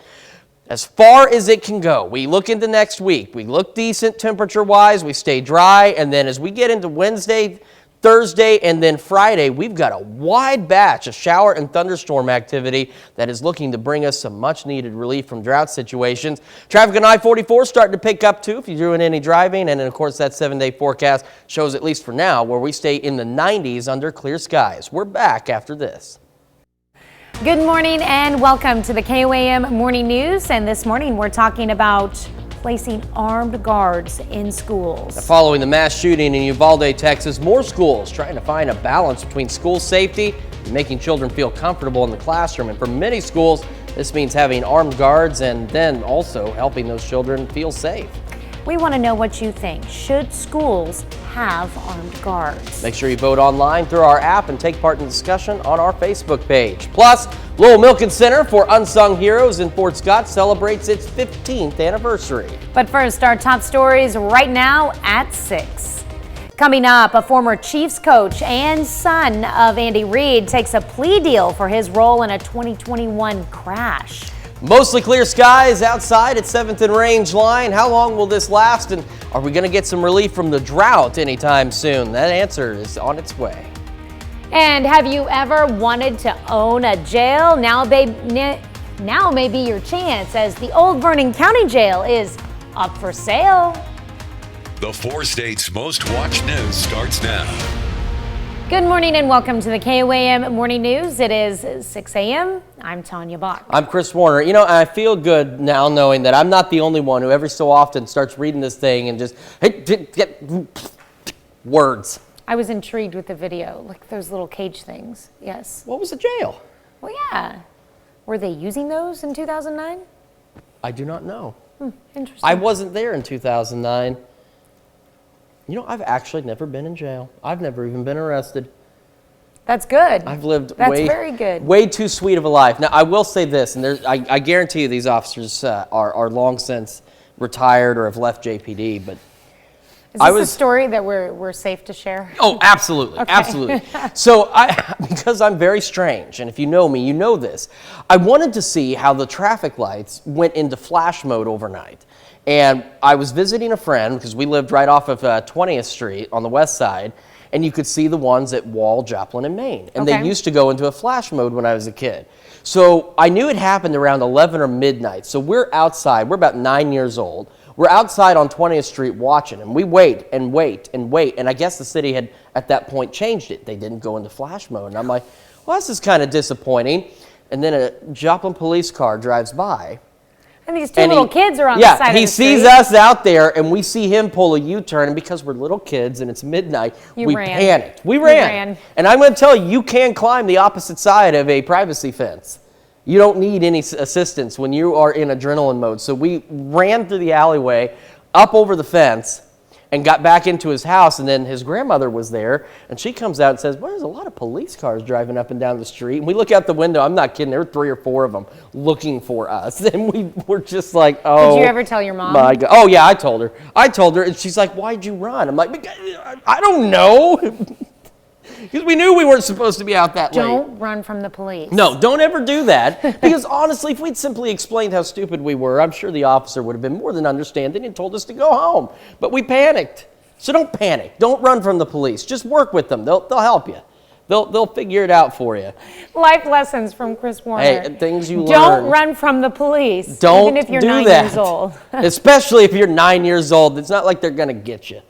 As far as it can go. We look into next week. We look decent temperature-wise. We stay dry. And then as we get into Wednesday, Thursday, and then Friday, we've got a wide batch of shower and thunderstorm activity that is looking to bring us some much-needed relief from drought situations. Traffic on I-44 starting to pick up, too, if you're doing any driving. And then, of course, that 7-day forecast shows, at least for now, where we stay in the 90s under clear skies. We're back after this. Good morning and welcome to the KOAM Morning News. And this morning we're talking about placing armed guards in schools. Now, following the mass shooting in Uvalde, Texas, more schools trying to find a balance between school safety and making children feel comfortable in the classroom. And for many schools, this means having armed guards and then also helping those children feel safe. We want to know what you think. Should schools have armed guards? Make sure you vote online through our app and take part in the discussion on our Facebook page. Plus, Lowell Milken Center for Unsung Heroes in Fort Scott celebrates its 15th anniversary. But first, our top stories right now at 6. Coming up, a former Chiefs coach and son of Andy Reid takes a plea deal for his role in a 2021 crash. Mostly clear skies outside at 7th and Range Line. How long will this last, and are we going to get some relief from the drought anytime soon? That answer is on its way. And have you ever wanted to own a jail? Now may be your chance, as the Old Vernon County Jail is up for sale. The 4 states' most watched news starts now. Good morning and welcome to the KOAM Morning News. It is 6 a.m. I'm Tanya Bach. I'm Chris Warner. You know, I feel good now knowing that I'm not the only one who every so often starts reading this thing and just get words. I was intrigued with the video, like those little cage things. Yes. What was the jail? Well, yeah. Were they using those in 2009? I do not know. Interesting. I wasn't there in 2009. You know, I've actually never been in jail. I've never even been arrested. That's good. I've lived very good. Way too sweet of a life. Now, I will say this, and I guarantee you these officers are long since retired or have left JPD, but Is this a story that we're safe to share? Oh, absolutely. Okay. Absolutely. So because I'm very strange, and if you know me, you know this, I wanted to see how the traffic lights went into flash mode overnight. And I was visiting a friend because we lived right off of 20th Street on the west side, and you could see the ones at Wall, Joplin, and Main. And they used to go into a flash mode when I was a kid. So I knew it happened around 11 or midnight. So we're outside. We're about 9 years old. We're outside on 20th Street watching, and we wait and wait and wait. And I guess the city had, at that point, changed it. They didn't go into flash mode. And I'm like, well, this is kind of disappointing. And then a Joplin police car drives by. And these two little kids are on the side of the street. Yeah, he sees us out there, and we see him pull a U-turn, and because we're little kids and it's midnight, we panicked. We ran. And I'm going to tell you, you can climb the opposite side of a privacy fence. You don't need any assistance when you are in adrenaline mode. So we ran through the alleyway, up over the fence, and got back into his house. And then his grandmother was there, and she comes out and says, well, there's a lot of police cars driving up and down the street. And we look out the window. I'm not kidding. There were 3 or 4 of them looking for us. And we were just like, oh. Did you ever tell your mom? My God. Oh, yeah, I told her. And she's like, why'd you run? I'm like, I don't know. Because we knew we weren't supposed to be out that late. Don't run from the police. No, don't ever do that. Because honestly, if we'd simply explained how stupid we were, I'm sure the officer would have been more than understanding and told us to go home. But we panicked. So don't panic. Don't run from the police. Just work with them. They'll help you. They'll figure it out for you. Life lessons from Chris Warner. Hey, things you learn. Don't run from the police. Don't even if you're do 9 that. years old. Especially if you're 9 years old. It's not like they're going to get you.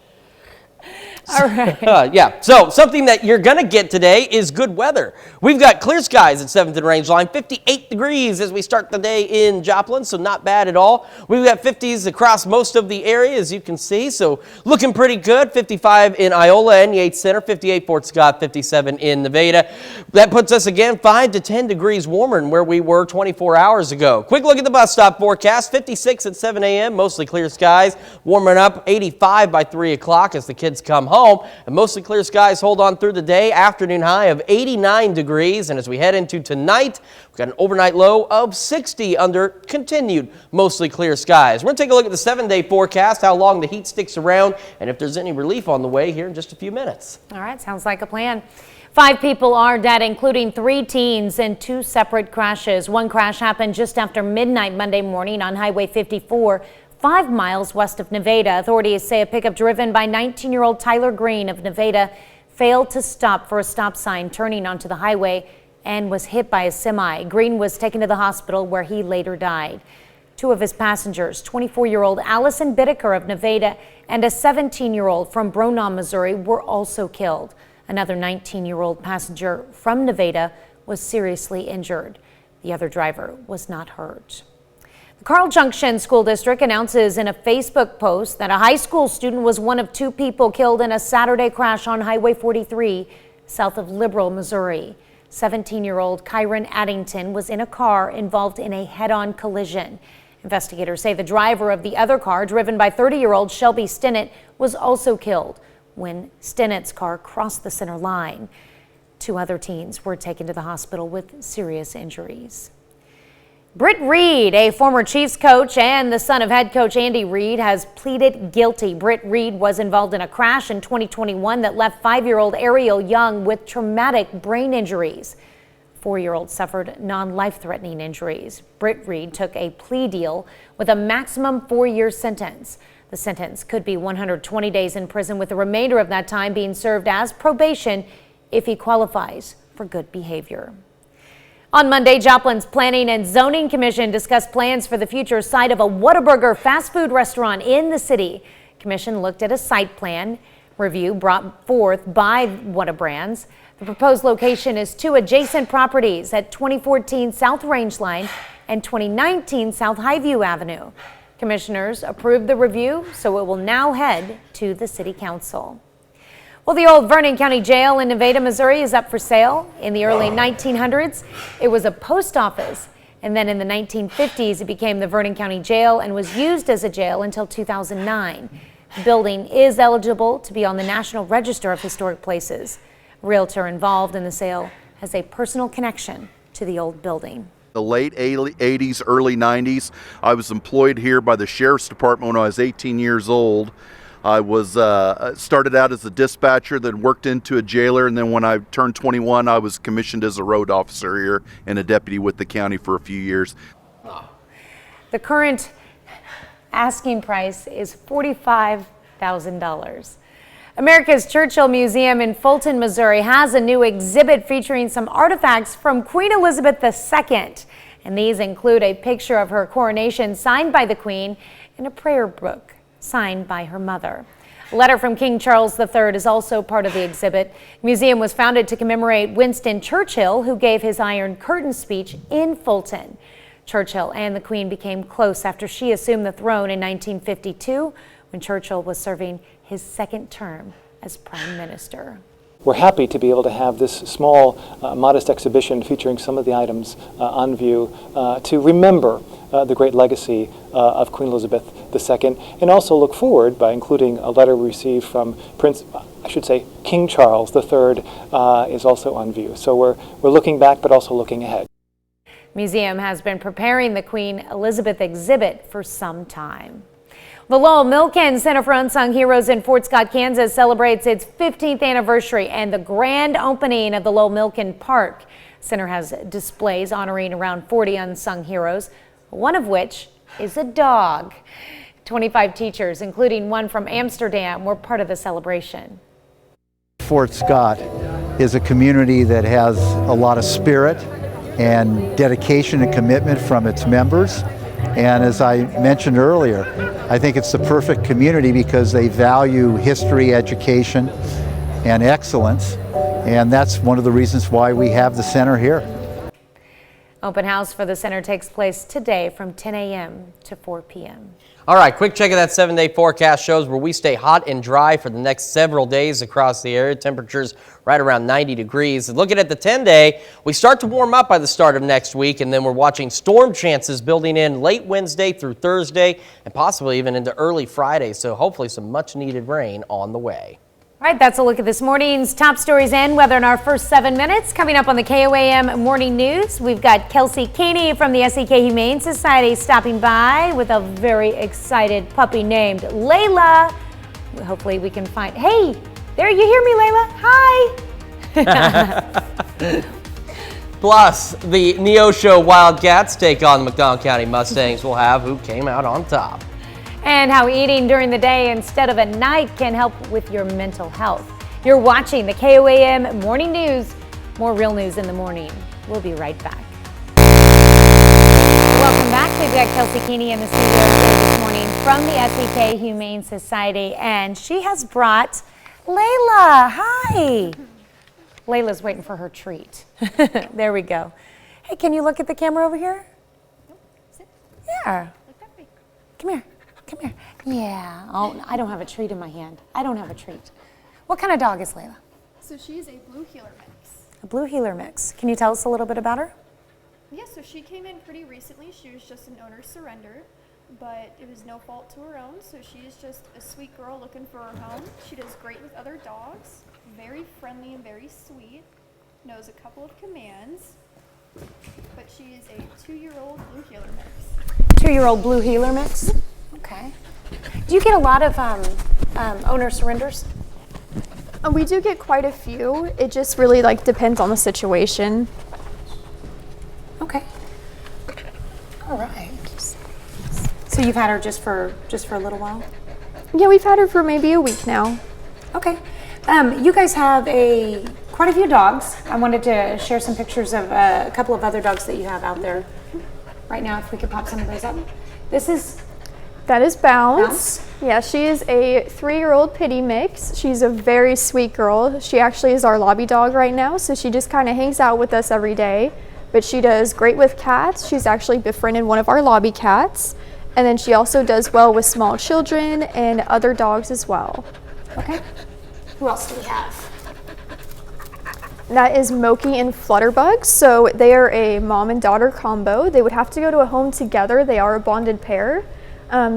All right. Yeah, so something that you're going to get today is good weather. We've got clear skies at 7th and Range Line, 58 degrees as we start the day in Joplin, so not bad at all. We've got 50s across most of the area, as you can see, so looking pretty good. 55 in Iola and Yates Center, 58 Fort Scott, 57 in Nevada. That puts us again 5 to 10 degrees warmer than where we were 24 hours ago. Quick look at the bus stop forecast. 56 at 7 a.m., mostly clear skies, warming up 85 by 3 o'clock as the kids come home. And mostly clear skies hold on through the day. Afternoon high of 89 degrees. And as we head into tonight, we've got an overnight low of 60 under continued mostly clear skies. We're going to take a look at the 7-day forecast, how long the heat sticks around, and if there's any relief on the way here in just a few minutes. All right, sounds like a plan. 5 people are dead, including 3 teens in 2 separate crashes. One crash happened just after midnight Monday morning on Highway 54, 5 miles west of Nevada. Authorities say a pickup driven by 19-year-old Tyler Green of Nevada failed to stop for a stop sign turning onto the highway and was hit by a semi. Green was taken to the hospital where he later died. 2 of his passengers, 24-year-old Allison Bittaker of Nevada and a 17-year-old from Bronaugh, Missouri, were also killed. Another 19-year-old passenger from Nevada was seriously injured. The other driver was not hurt. The Carl Junction School District announces in a Facebook post that a high school student was one of 2 people killed in a Saturday crash on Highway 43 south of Liberal, Missouri. 17-year-old Kyron Addington was in a car involved in a head-on collision. Investigators say the driver of the other car, driven by 30-year-old Shelby Stinnett, was also killed when Stinnett's car crossed the center line. 2 other teens were taken to the hospital with serious injuries. Britt Reed, a former Chiefs coach and the son of head coach Andy Reid, has pleaded guilty. Britt Reed was involved in a crash in 2021 that left 5-year-old Ariel Young with traumatic brain injuries. 4-year-old suffered non-life-threatening injuries. Britt Reed took a plea deal with a maximum 4-year sentence. The sentence could be 120 days in prison, with the remainder of that time being served as probation if he qualifies for good behavior. On Monday, Joplin's Planning and Zoning Commission discussed plans for the future site of a Whataburger fast food restaurant in the city. Commission looked at a site plan review brought forth by Whatabrands. The proposed location is 2 adjacent properties at 2014 South Range Line and 2019 South Highview Avenue. Commissioners approved the review, so it will now head to the City Council. Well, the old Vernon County Jail in Nevada, Missouri is up for sale. In the early 1900s, it was a post office, and then in the 1950s, it became the Vernon County Jail and was used as a jail until 2009. The building is eligible to be on the National Register of Historic Places. A realtor involved in the sale has a personal connection to the old building. The late 80s, early 90s, I was employed here by the Sheriff's Department when I was 18 years old. I was started out as a dispatcher, then worked into a jailer, and then when I turned 21, I was commissioned as a road officer here and a deputy with the county for a few years. The current asking price is $45,000. America's Churchill Museum in Fulton, Missouri has a new exhibit featuring some artifacts from Queen Elizabeth II. And these include a picture of her coronation signed by the Queen and a prayer book signed by her mother. A letter from King Charles III is also part of the exhibit. The museum was founded to commemorate Winston Churchill, who gave his Iron Curtain speech in Fulton. Churchill and the Queen became close after she assumed the throne in 1952 when Churchill was serving his 2nd term as Prime Minister. We're happy to be able to have this small, modest exhibition featuring some of the items on view to remember the great legacy of Queen Elizabeth II, and also look forward by including a letter we received from King Charles III is also on view. So we're looking back, but also looking ahead. The museum has been preparing the Queen Elizabeth exhibit for some time. The Lowell Milken Center for Unsung Heroes in Fort Scott, Kansas celebrates its 15th anniversary and the grand opening of the Lowell Milken Park. The center has displays honoring around 40 unsung heroes, one of which is a dog. 25 teachers, including one from Amsterdam, were part of the celebration. Fort Scott is a community that has a lot of spirit and dedication and commitment from its members. And as I mentioned earlier, I think it's the perfect community because they value history, education, and excellence. And that's one of the reasons why we have the center here. Open house for the center takes place today from 10 a.m. to 4 p.m. All right, quick check of that 7-day forecast shows where we stay hot and dry for the next several days across the area. Temperatures right around 90 degrees. And looking at the 10-day, we start to warm up by the start of next week, and then we're watching storm chances building in late Wednesday through Thursday and possibly even into early Friday. So hopefully some much needed rain on the way. All right, that's a look at this morning's top stories and weather in our first 7 minutes. Coming up on the KOAM Morning News, we've got Kelsey Keeney from the SEK Humane Society stopping by with a very excited puppy named Layla. Hopefully we can find, hey, there, you hear me, Layla? Hi. Plus, the Neosho Wildcats take on the McDonald County Mustangs. We'll have who came out on top. And how eating during the day instead of at night can help with your mental health. You're watching the KOAM Morning News. More real news in the morning. We'll be right back. Welcome back. We've got Kelsey Keeney in the studio this morning from the SEK Humane Society, and she has brought Layla. Hi. Layla's waiting for her treat. There we go. Hey, can you look at the camera over here? Yeah. Come here. Come here. Yeah. Oh, I don't have a treat in my hand. I don't have a treat. What kind of dog is Layla? So she is a blue heeler mix. A blue heeler mix. Can you tell us a little bit about her? Yeah, so she came in pretty recently. She was just an owner's surrender, but it was no fault to her own. So she is just a sweet girl looking for her home. She does great with other dogs. Very friendly and very sweet. Knows a couple of commands. But she is a 2-year-old blue heeler mix. 2-year-old blue heeler mix? Okay. Do you get a lot of owner surrenders? We do get quite a few. It just really depends on the situation. Okay. All right. So you've had her just for a little while? Yeah, we've had her for maybe a week now. Okay. You guys have quite a few dogs. I wanted to share some pictures of a couple of other dogs that you have out there right now. If we could pop some of those up. That is Bounce. Yeah, she is a 3-year-old pitty mix. She's a very sweet girl. She actually is our lobby dog right now, so she just kind of hangs out with us every day. But she does great with cats. She's actually befriended one of our lobby cats. And then she also does well with small children and other dogs as well. Okay. Who else do we have? That is Moki and Flutterbug. So they are a mom and daughter combo. They would have to go to a home together. They are a bonded pair.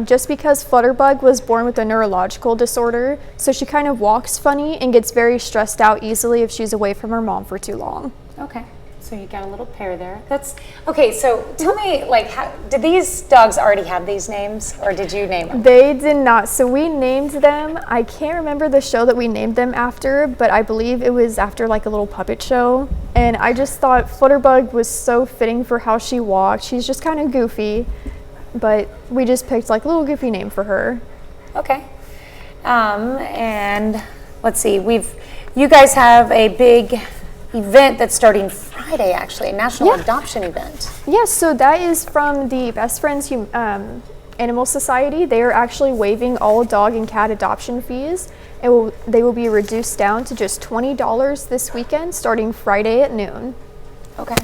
Just because Flutterbug was born with a neurological disorder, so she kind of walks funny and gets very stressed out easily if she's away from her mom for too long. Okay, so you got a little pair there. That's okay. So tell me, did these dogs already have these names, or did you name them? They did not. So we named them. I can't remember the show that we named them after, but I believe it was after a little puppet show. And I just thought Flutterbug was so fitting for how she walked. She's just kind of goofy. But we just picked a little goofy name for her. Okay. And let's see, you guys have a big event that's starting Friday, actually, a national adoption event. Yes, so that is from the Best Friends Animal Society. They are actually waiving all dog and cat adoption fees. They will be reduced down to just $20 this weekend, starting Friday at noon. Okay.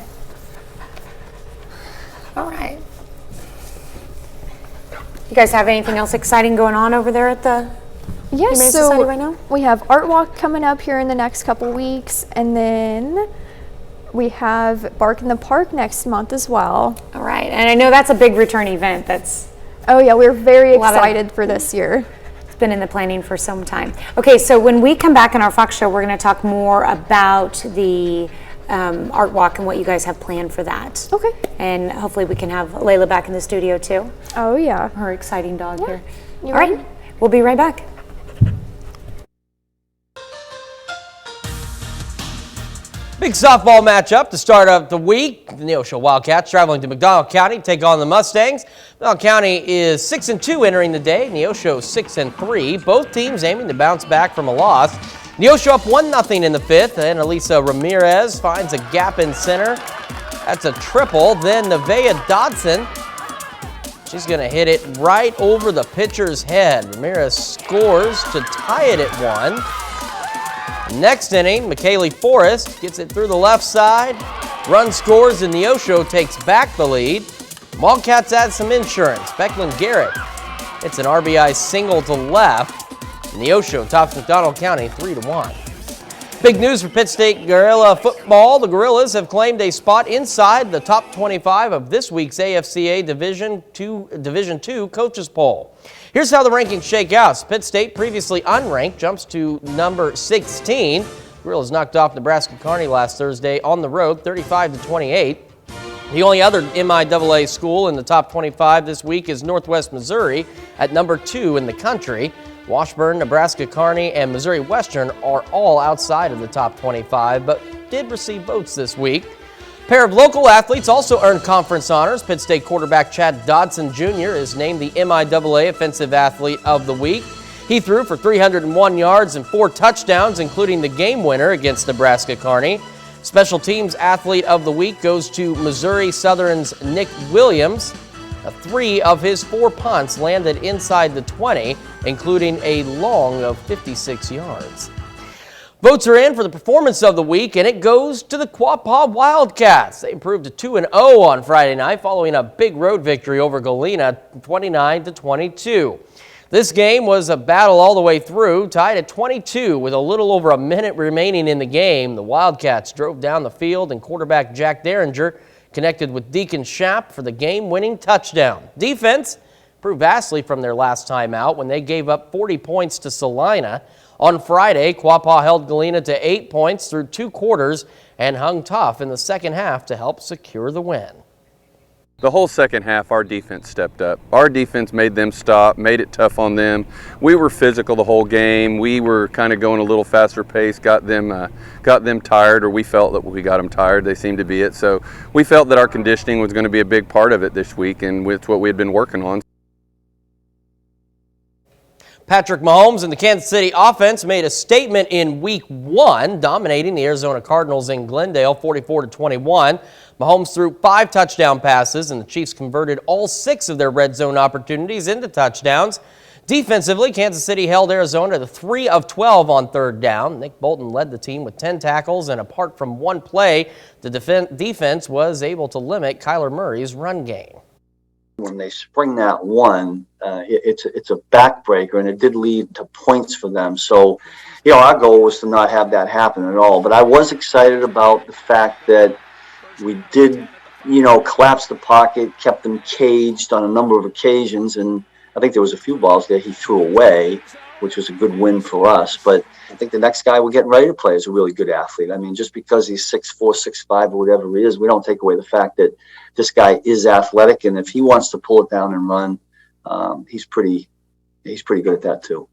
All right. You guys have anything else exciting going on over there at the Humane Society right now? We have Art Walk coming up here in the next couple weeks, and then we have Bark in the Park next month as well. All right, and I know that's a big return event. Oh yeah, we're very excited for this year. It's been in the planning for some time. Okay, so when we come back in our Fox show, we're going to talk more about the Art Walk and what you guys have planned for that. Okay. And hopefully we can have Layla back in the studio too. Oh yeah. Her exciting dog here. All right, we'll be right back. Big softball matchup to start up the week. The Neosho Wildcats traveling to McDonald County to take on the Mustangs. McDonald County is 6-2 entering the day. Neosho 6-3. Both teams aiming to bounce back from a loss. Neosho up 1-0 in the 5th, and Elisa Ramirez finds a gap in center. That's a triple. Then Nevaeh Dodson She's going to hit it right over the pitcher's head. Ramirez scores to tie it at 1. Next inning, McKaylee Forrest gets it through the left side. Run scores, and Neosho takes back the lead. Wildcats add some insurance. Becklin Garrett hits an RBI single to left. Neosho tops McDonald County 3-1. Big news for Pitt State Gorilla football. The Gorillas have claimed a spot inside the top 25 of this week's AFCA Division II coaches poll. Here's how the rankings shake out. Pitt State, previously unranked, jumps to number 16. Gorillas knocked off Nebraska Kearney last Thursday on the road, 35-28. The only other MIAA school in the top 25 this week is Northwest Missouri at number 2 in the country. Washburn, Nebraska Kearney, and Missouri Western are all outside of the top 25, but did receive votes this week. A pair of local athletes also earned conference honors. Pitt State quarterback Chad Dodson Jr. is named the MIAA Offensive Athlete of the Week. He threw for 301 yards and 4 touchdowns, including the game winner against Nebraska Kearney. Special Teams Athlete of the Week goes to Missouri Southern's Nick Williams. 3 of his 4 punts landed inside the 20, including a long of 56 yards. Votes are in for the performance of the week, and it goes to the Quapaw Wildcats. They improved to 2-0 on Friday night following a big road victory over Galena, 29-22. This game was a battle all the way through, tied at 22 with a little over a minute remaining in the game. The Wildcats drove down the field, and quarterback Jack Derringer connected with Deacon Schapp for the game-winning touchdown. Defense improved vastly from their last time out when they gave up 40 points to Salina. On Friday, Quapaw held Galena to 8 points through 2 quarters and hung tough in the second half to help secure the win. The whole second half, our defense stepped up. Our defense made them stop, made it tough on them. We were physical the whole game. We were kind of going a little faster pace, got them tired, or we felt that we got them tired. They seemed to be it. So we felt that our conditioning was going to be a big part of it this week, and it's what we had been working on. Patrick Mahomes and the Kansas City offense made a statement in Week 1, dominating the Arizona Cardinals in Glendale 44-21. Mahomes threw 5 touchdown passes, and the Chiefs converted all 6 of their red zone opportunities into touchdowns. Defensively, Kansas City held Arizona to 3 of 12 on third down. Nick Bolton led the team with 10 tackles, and apart from one play, the defense was able to limit Kyler Murray's run game. When they spring that one, it's a backbreaker, and it did lead to points for them. So, our goal was to not have that happen at all. But I was excited about the fact that we did, collapse the pocket, kept them caged on a number of occasions, and I think there was a few balls there he threw away, which was a good win for us. But I think the next guy we're getting ready to play is a really good athlete. I mean, just because he's 6'4", 6'5", or whatever he is, we don't take away the fact that this guy is athletic, and if he wants to pull it down and run, he's pretty good at that too.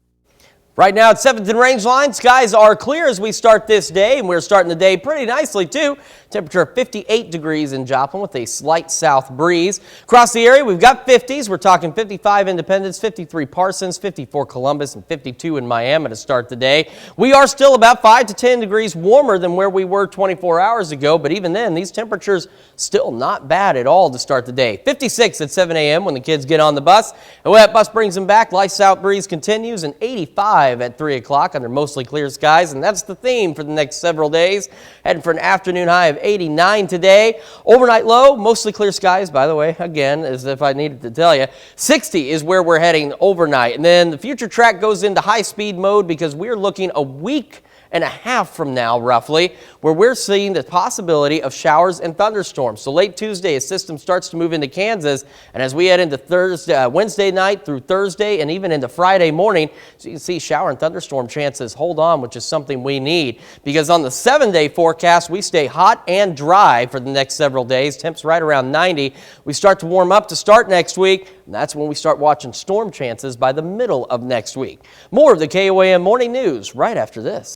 Right now at 7th and Rangeline, skies are clear as we start this day, and we're starting the day pretty nicely too. Temperature 58 degrees in Joplin with a slight south breeze. Across the area, we've got 50s. We're talking 55 Independence, 53 Parsons, 54 Columbus, and 52 in Miami to start the day. We are still about 5 to 10 degrees warmer than where we were 24 hours ago, but even then, these temperatures still not bad at all to start the day. 56 at 7 a.m. when the kids get on the bus. And when that bus brings them back, light south breeze continues, and 85 at 3 o'clock under mostly clear skies, and that's the theme for the next several days. Heading for an afternoon high of 89 today. Overnight low, mostly clear skies, by the way, again, as if I needed to tell you. 60 is where we're heading overnight, and then the future track goes into high-speed mode because we're looking a week and a half from now, roughly, where we're seeing the possibility of showers and thunderstorms. So late Tuesday, a system starts to move into Kansas, and as we head into Wednesday night through Thursday and even into Friday morning, so you can see shower and thunderstorm chances hold on, which is something we need, because on the 7-day forecast, we stay hot and dry for the next several days. Temps right around 90. We start to warm up to start next week, and that's when we start watching storm chances by the middle of next week. More of the KOAM Morning News right after this.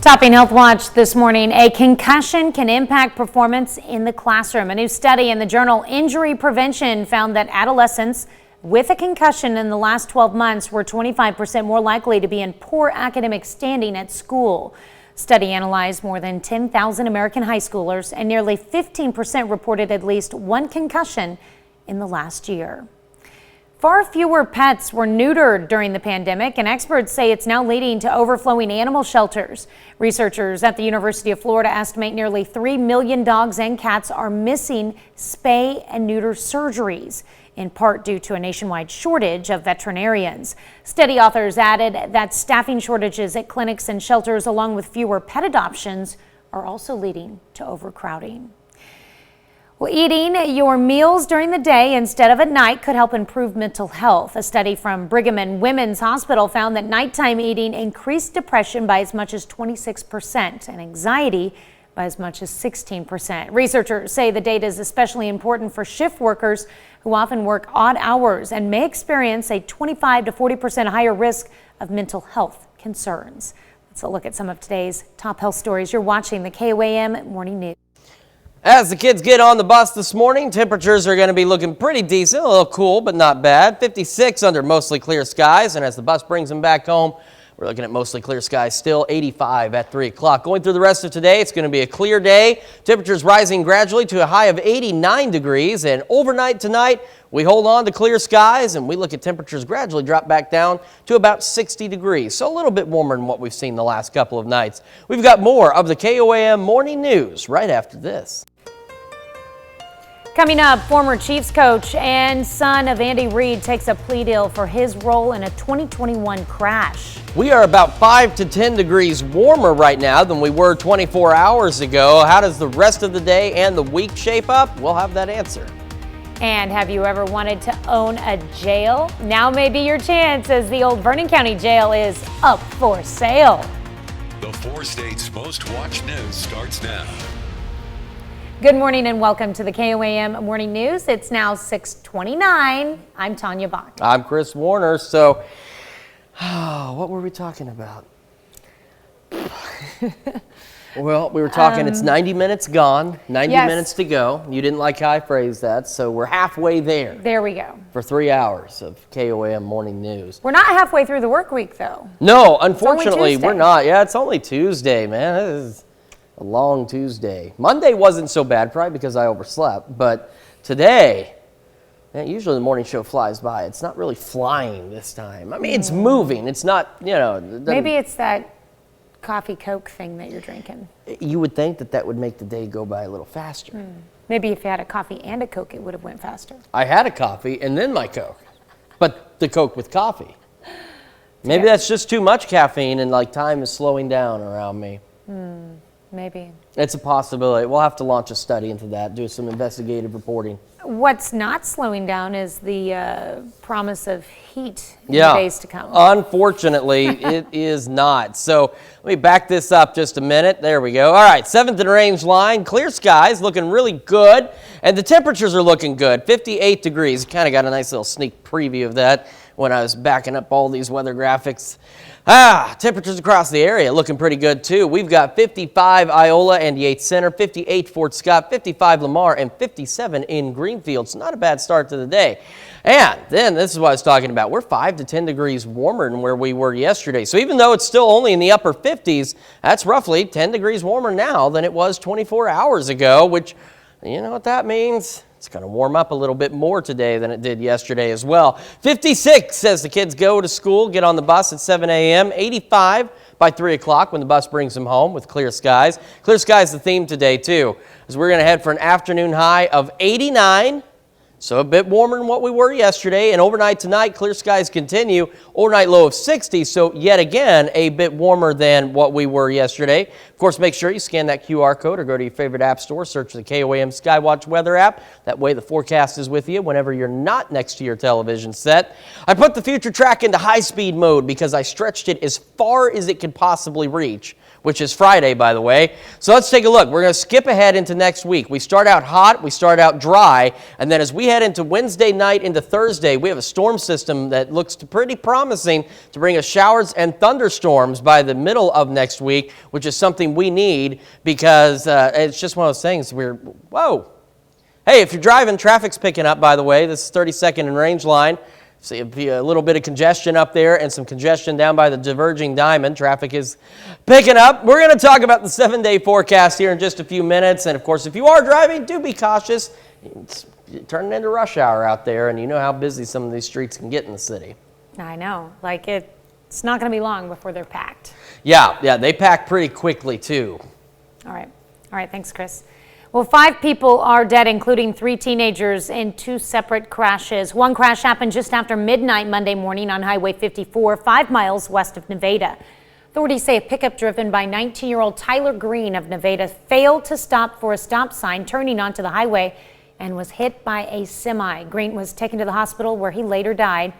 Topping Health Watch this morning, a concussion can impact performance in the classroom. A new study in the journal Injury Prevention found that adolescents with a concussion in the last 12 months were 25% more likely to be in poor academic standing at school. Study analyzed more than 10,000 American high schoolers, and nearly 15% reported at least one concussion in the last year. Far fewer pets were neutered during the pandemic, and experts say it's now leading to overflowing animal shelters. Researchers at the University of Florida estimate nearly 3 million dogs and cats are missing spay and neuter surgeries, in part due to a nationwide shortage of veterinarians. Study authors added that staffing shortages at clinics and shelters, along with fewer pet adoptions, are also leading to overcrowding. Well, eating your meals during the day instead of at night could help improve mental health. A study from Brigham and Women's Hospital found that nighttime eating increased depression by as much as 26% and anxiety by as much as 16%. Researchers say the data is especially important for shift workers who often work odd hours and may experience a 25 to 40% higher risk of mental health concerns. Let's look at some of today's top health stories. You're watching the KOAM Morning News. As the kids get on the bus this morning, temperatures are going to be looking pretty decent, a little cool, but not bad. 56 under mostly clear skies, and as the bus brings them back home, we're looking at mostly clear skies still, 85 at 3 o'clock. Going through the rest of today, it's going to be a clear day. Temperatures rising gradually to a high of 89 degrees, and overnight tonight, we hold on to clear skies, and we look at temperatures gradually drop back down to about 60 degrees, so a little bit warmer than what we've seen the last couple of nights. We've got more of the KOAM Morning News right after this. Coming up, former Chiefs coach and son of Andy Reid takes a plea deal for his role in a 2021 crash. We are about 5 to 10 degrees warmer right now than we were 24 hours ago. How does the rest of the day and the week shape up? We'll have that answer. And have you ever wanted to own a jail? Now may be your chance, as the old Vernon County Jail is up for sale. The 4 states' most watched news starts now. Good morning and welcome to the KOAM Morning News. It's now 6:29. I'm Tanya Bach. I'm Chris Warner. So, what were we talking about? Well, we were talking it's 90 minutes gone, 90 minutes to go. You didn't like how I phrased that, so we're halfway there. There we go. For 3 hours of KOAM Morning News. We're not halfway through the work week, though. No, unfortunately, we're not. Yeah, it's only Tuesday, man. It is a long Tuesday. Monday wasn't so bad, probably because I overslept, but today, man, usually the morning show flies by. It's not really flying this time. I mean, it's moving. It's not, you know. Maybe it's that coffee Coke thing that you're drinking. You would think that that would make the day go by a little faster. Maybe if you had a coffee and a Coke, it would have went faster. I had a coffee and then my Coke, but the Coke with coffee. Maybe that's just too much caffeine and like time is slowing down around me. Maybe. It's a possibility. We'll have to launch a study into that, do some investigative reporting. What's not slowing down is the promise of heat in the days to come. Unfortunately, it is not. So let me back this up just a minute. There we go. All right, 7th and range line, clear skies, looking really good. And the temperatures are looking good, 58 degrees. Kind of got a nice little sneak preview of that when I was backing up all these weather graphics. Temperatures across the area looking pretty good too. We've got 55 Iola and Yates Center, 58 Fort Scott, 55 Lamar, and 57 in Greenfield. So not a bad start to the day. And then this is what I was talking about. We're 5 to 10 degrees warmer than where we were yesterday. So even though it's still only in the upper 50s, that's roughly 10 degrees warmer now than it was 24 hours ago, which, you know what that means? It's going to warm up a little bit more today than it did yesterday as well. 56 as the kids go to school, get on the bus at 7 a.m. 85 by 3 o'clock when the bus brings them home with clear skies. Clear skies the theme today too, as we're going to head for an afternoon high of 89. So a bit warmer than what we were yesterday, and overnight tonight, clear skies continue. Overnight low of 60, so yet again, a bit warmer than what we were yesterday. Of course, make sure you scan that QR code or go to your favorite app store, search the KOAM Skywatch weather app. That way the forecast is with you whenever you're not next to your television set. I put the future track into high-speed mode because I stretched it as far as it could possibly reach, which is Friday, by the way. So let's take a look. We're going to skip ahead into next week. We start out hot, we start out dry, and then as we head into Wednesday night into Thursday, we have a storm system that looks pretty promising to bring us showers and thunderstorms by the middle of next week, which is something we need because it's just one of those things whoa. Hey, if you're driving, traffic's picking up, by the way. This is 32nd and Range line. See a little bit of congestion up there and some congestion down by the diverging diamond. Traffic is picking up. We're going to talk about the 7-day forecast here in just a few minutes. And of course, if you are driving, do be cautious. turning into rush hour out there, and you know how busy some of these streets can get in the city. I know, like it's not going to be long before they're packed. Yeah, they pack pretty quickly too. All right, thanks, Chris. Well, 5 people are dead, including 3 teenagers in 2 separate crashes. One crash happened just after midnight Monday morning on Highway 54, 5 miles west of Nevada. Authorities say a pickup driven by 19-year-old Tyler Green of Nevada failed to stop for a stop sign turning onto the highway and was hit by a semi. Green was taken to the hospital where he later died.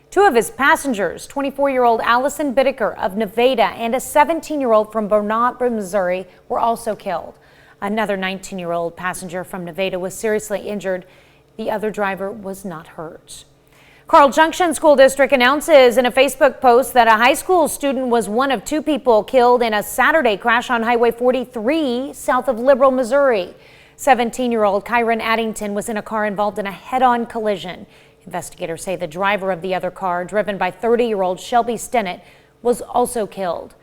2 of his passengers, 24-year-old Allison Bittaker of Nevada and a 17-year-old from Bernard, Missouri, were also killed. Another 19-year-old passenger from Nevada was seriously injured. The other driver was not hurt. Carl Junction School District announces in a Facebook post that a high school student was one of 2 people killed in a Saturday crash on Highway 43 south of Liberal, Missouri. 17-year-old Kyron Addington was in a car involved in a head-on collision. Investigators say the driver of the other car, driven by 30-year-old Shelby Stinnett, was also killed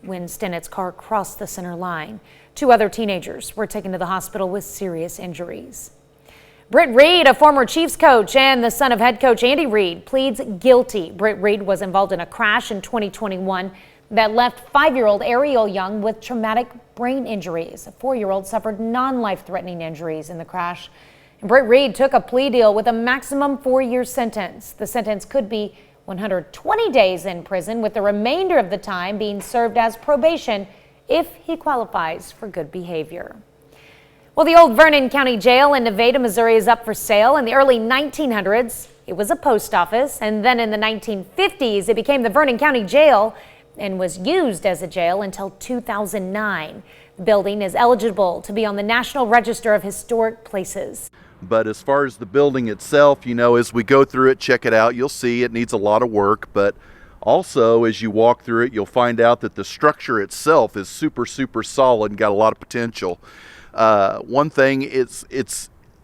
when Stinnett's car crossed the center line. 2 other teenagers were taken to the hospital with serious injuries. Britt Reed, a former Chiefs coach and the son of head coach Andy Reid, pleads guilty. Britt Reed was involved in a crash in 2021 that left 5-year-old Ariel Young with traumatic brain injuries. A 4-year-old suffered non-life-threatening injuries in the crash. And Britt Reed took a plea deal with a maximum 4-year sentence. The sentence could be 120 days in prison, with the remainder of the time being served as probation if he qualifies for good behavior. Well, the old Vernon County Jail in Nevada, Missouri is up for sale. In the early 1900s, it was a post office, and then in the 1950s, it became the Vernon County Jail and was used as a jail until 2009. The building is eligible to be on the National Register of Historic Places. But as far as the building itself, you know, as we go through it, check it out, you'll see it needs a lot of work, but also, as you walk through it, you'll find out that the structure itself is super solid and got a lot of potential. One thing, it's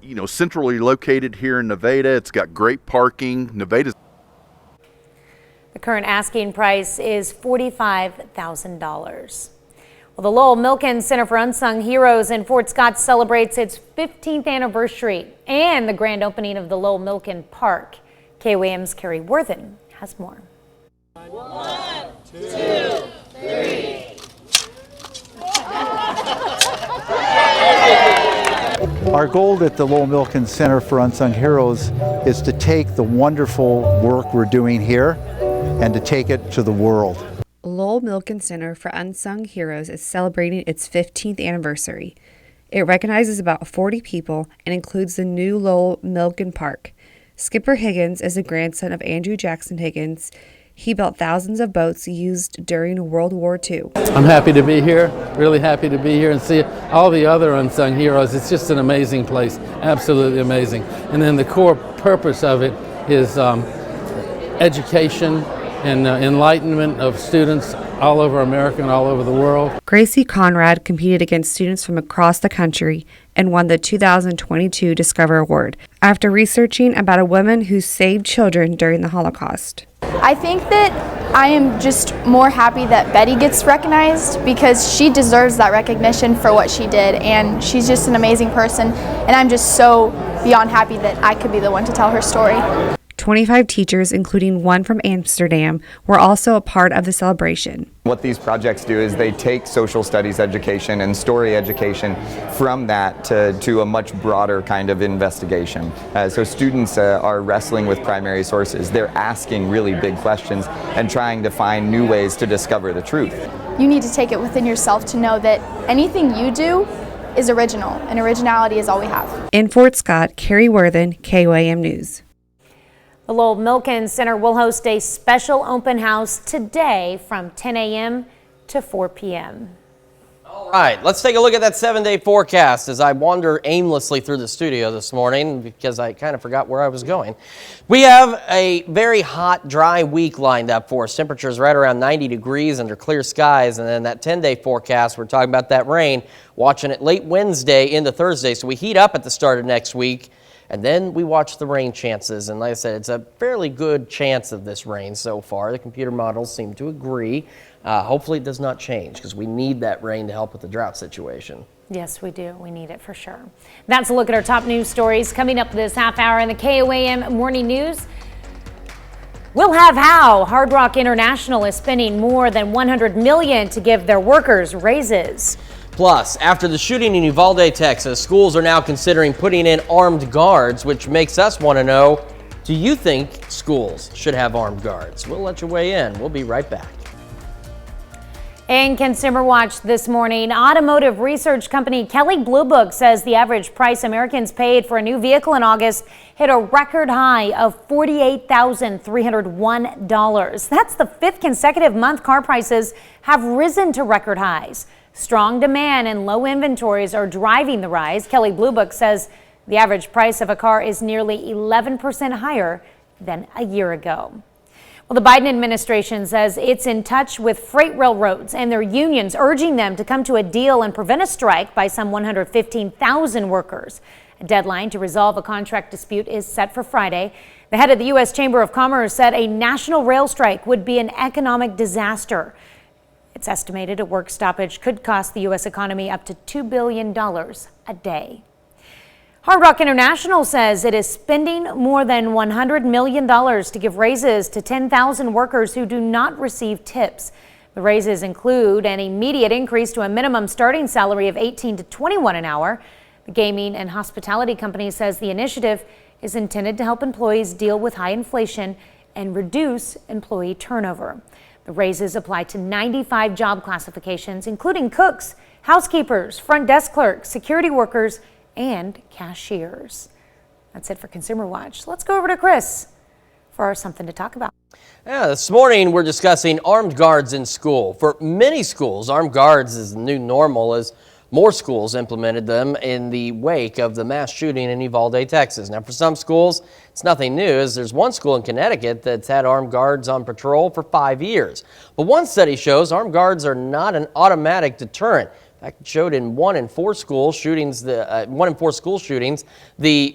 you know, centrally located here in Nevada. It's got great parking. Nevada's. The current asking price is $45,000. Well, the Lowell Milken Center for Unsung Heroes in Fort Scott celebrates its 15th anniversary and the grand opening of the Lowell Milken Park. KOAM's Carrie Worthen has more. 1, 2, 3. Our goal at the Lowell Milken Center for Unsung Heroes is to take the wonderful work we're doing here and to take it to the world. Lowell Milken Center for Unsung Heroes is celebrating its 15th anniversary. It recognizes about 40 people and includes the new Lowell Milken Park. Skipper Higgins is a grandson of Andrew Jackson Higgins. He built thousands of boats used during World War II. I'm happy to be here, really happy to be here and see all the other unsung heroes. It's just an amazing place, absolutely amazing. And then the core purpose of it is education and enlightenment of students all over America and all over the world. Gracie Conrad competed against students from across the country and won the 2022 Discover Award after researching about a woman who saved children during the Holocaust. I think that I am just more happy that Betty gets recognized because she deserves that recognition for what she did, and she's just an amazing person, and I'm just so beyond happy that I could be the one to tell her story. 25 teachers, including one from Amsterdam, were also a part of the celebration. What these projects do is they take social studies education and story education from that to a much broader kind of investigation. So students are wrestling with primary sources. They're asking really big questions and trying to find new ways to discover the truth. You need to take it within yourself to know that anything you do is original, and originality is all we have. In Fort Scott, Carrie Worthen, KOAM News. The Lowell Milken Center will host a special open house today from 10 a.m. to 4 p.m. All right, let's take a look at that 7-day forecast as I wander aimlessly through the studio this morning because I kind of forgot where I was going. We have a very hot, dry week lined up for us. Temperatures right around 90 degrees under clear skies. And then that 10-day forecast, we're talking about that rain, watching it late Wednesday into Thursday. So we heat up at the start of next week. And then we watch the rain chances, and like I said, it's a fairly good chance of this rain so far. The computer models seem to agree. Hopefully it does not change because we need that rain to help with the drought situation. Yes, we do. We need it for sure. That's a look at our top news stories coming up this half hour in the KOAM Morning News. We'll have how Hard Rock International is spending more than $100 million to give their workers raises. Plus, after the shooting in Uvalde, Texas, schools are now considering putting in armed guards, which makes us want to know, do you think schools should have armed guards? We'll let you weigh in. We'll be right back. In Consumer Watch this morning, automotive research company Kelley Blue Book says the average price Americans paid for a new vehicle in August hit a record high of $48,301. That's the 5th consecutive month car prices have risen to record highs. Strong demand and low inventories are driving the rise. Kelley Blue Book says the average price of a car is nearly 11% higher than a year ago. Well, the Biden administration says it's in touch with freight railroads and their unions, urging them to come to a deal and prevent a strike by some 115,000 workers. A deadline to resolve a contract dispute is set for Friday. The head of the U.S. Chamber of Commerce said a national rail strike would be an economic disaster. It's estimated a work stoppage could cost the U.S. economy up to $2 billion a day. Hard Rock International says it is spending more than $100 million to give raises to 10,000 workers who do not receive tips. The raises include an immediate increase to a minimum starting salary of $18 to $21 an hour. The gaming and hospitality company says the initiative is intended to help employees deal with high inflation and reduce employee turnover. The raises apply to 95 job classifications, including cooks, housekeepers, front desk clerks, security workers, and cashiers. That's it for Consumer Watch. Let's go over to Chris for our Something to Talk About. Yeah, this morning we're discussing armed guards in school. For many schools, armed guards is the new normal as more schools implemented them in the wake of the mass shooting in Uvalde, Texas. Now, for some schools, it's nothing new, as there's one school in Connecticut that's had armed guards on patrol for 5 years. But one study shows armed guards are not an automatic deterrent. In fact, it showed in 1 in 4 school shootings, the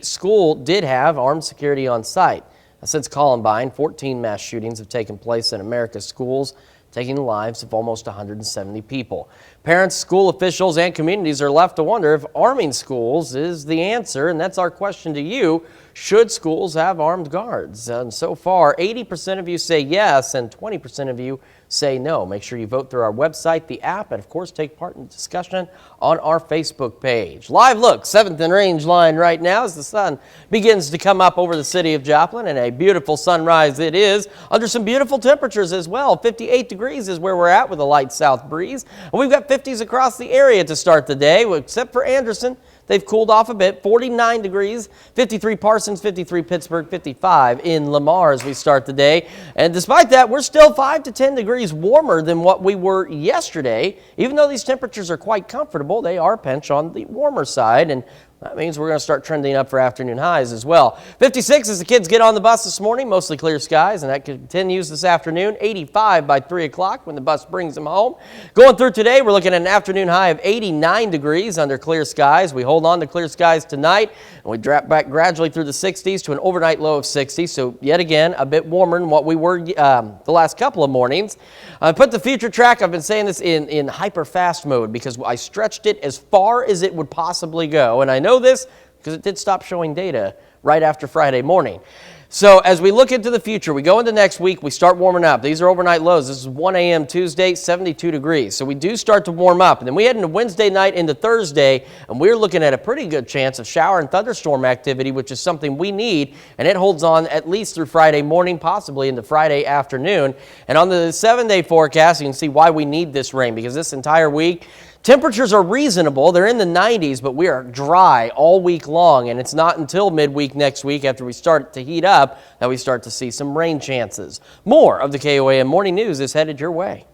school did have armed security on site. Now, since Columbine, 14 mass shootings have taken place in America's schools, taking the lives of almost 170 people. Parents, school officials, and communities are left to wonder if arming schools is the answer, and that's our question to you. Should schools have armed guards? And so far, 80% of you say yes, and 20% of you say no. Make sure you vote through our website, the app, and of course take part in the discussion on our Facebook page. Live look, 7th and Range line right now as the sun begins to come up over the city of Joplin, and a beautiful sunrise it is, under some beautiful temperatures as well. 58 degrees is where we're at with a light south breeze. And we've got 50s across the area to start the day, except for Anderson. They've cooled off a bit, 49 degrees, 53 Parsons, 53 Pittsburgh, 55 in Lamar as we start the day. And despite that, we're still 5 to 10 degrees warmer than what we were yesterday. Even though these temperatures are quite comfortable, they are a pinch on the warmer side. And that means we're going to start trending up for afternoon highs as well. 56 as the kids get on the bus this morning, mostly clear skies, and that continues this afternoon. 85 by 3 o'clock when the bus brings them home. Going through today, we're looking at an afternoon high of 89 degrees under clear skies. We hold on to clear skies tonight, and we drop back gradually through the 60s to an overnight low of 60. So yet again, a bit warmer than what we were the last couple of mornings. I put the future track, I've been saying this in hyper fast mode because I stretched it as far as it would possibly go. And I know this because it did stop showing data right after Friday morning. So as we look into the future, we go into next week, we start warming up. These are overnight lows. This is 1 a.m. Tuesday, 72 degrees. So we do start to warm up. And then we head into Wednesday night into Thursday, and we're looking at a pretty good chance of shower and thunderstorm activity, which is something we need. And it holds on at least through Friday morning, possibly into Friday afternoon. And on the 7-day forecast, you can see why we need this rain, because this entire week, temperatures are reasonable. They're in the 90s, but we are dry all week long, and it's not until midweek next week after we start to heat up that we start to see some rain chances. More of the KOAM Morning News is headed your way.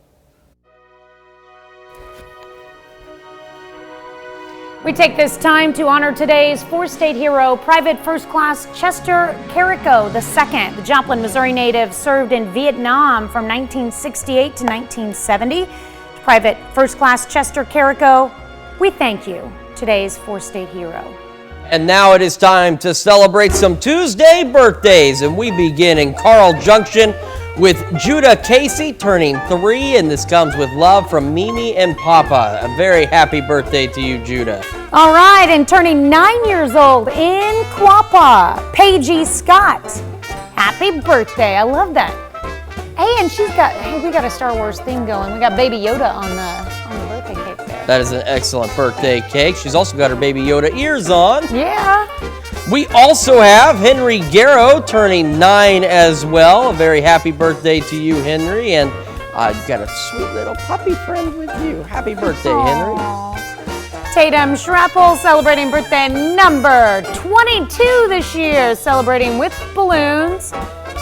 We take this time to honor today's four-state hero, Private First Class Chester Carrico II. The Joplin, Missouri native served in Vietnam from 1968 to 1970. Private First Class Chester Carrico, we thank you, today's four-state hero. And now it is time to celebrate some Tuesday birthdays, and we begin in Carl Junction with Judah Casey turning 3, and this comes with love from Mimi and Papa. A very happy birthday to you, Judah. All right, and turning 9 years old in Quappa, Paige Scott. Happy birthday. I love that. Hey, and we got a Star Wars theme going. We got Baby Yoda on the birthday cake there. That is an excellent birthday cake. She's also got her Baby Yoda ears on. Yeah. We also have Henry Garrow turning 9 as well. A very happy birthday to you, Henry. And I've got a sweet little puppy friend with you. Happy birthday, Henry. Tatum Schrappel celebrating birthday number 22 this year, celebrating with balloons.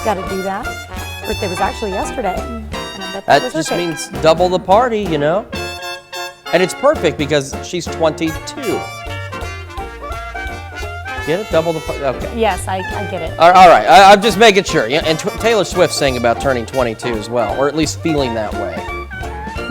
Got to do that. Birthday was actually yesterday. And I bet that was just okay. means double the party, you know? And it's perfect because she's 22. Get it? Double the party? Okay. Yes, I get it. All right. I'm just making sure. Yeah, and Taylor Swift sang about turning 22 as well, or at least feeling that way.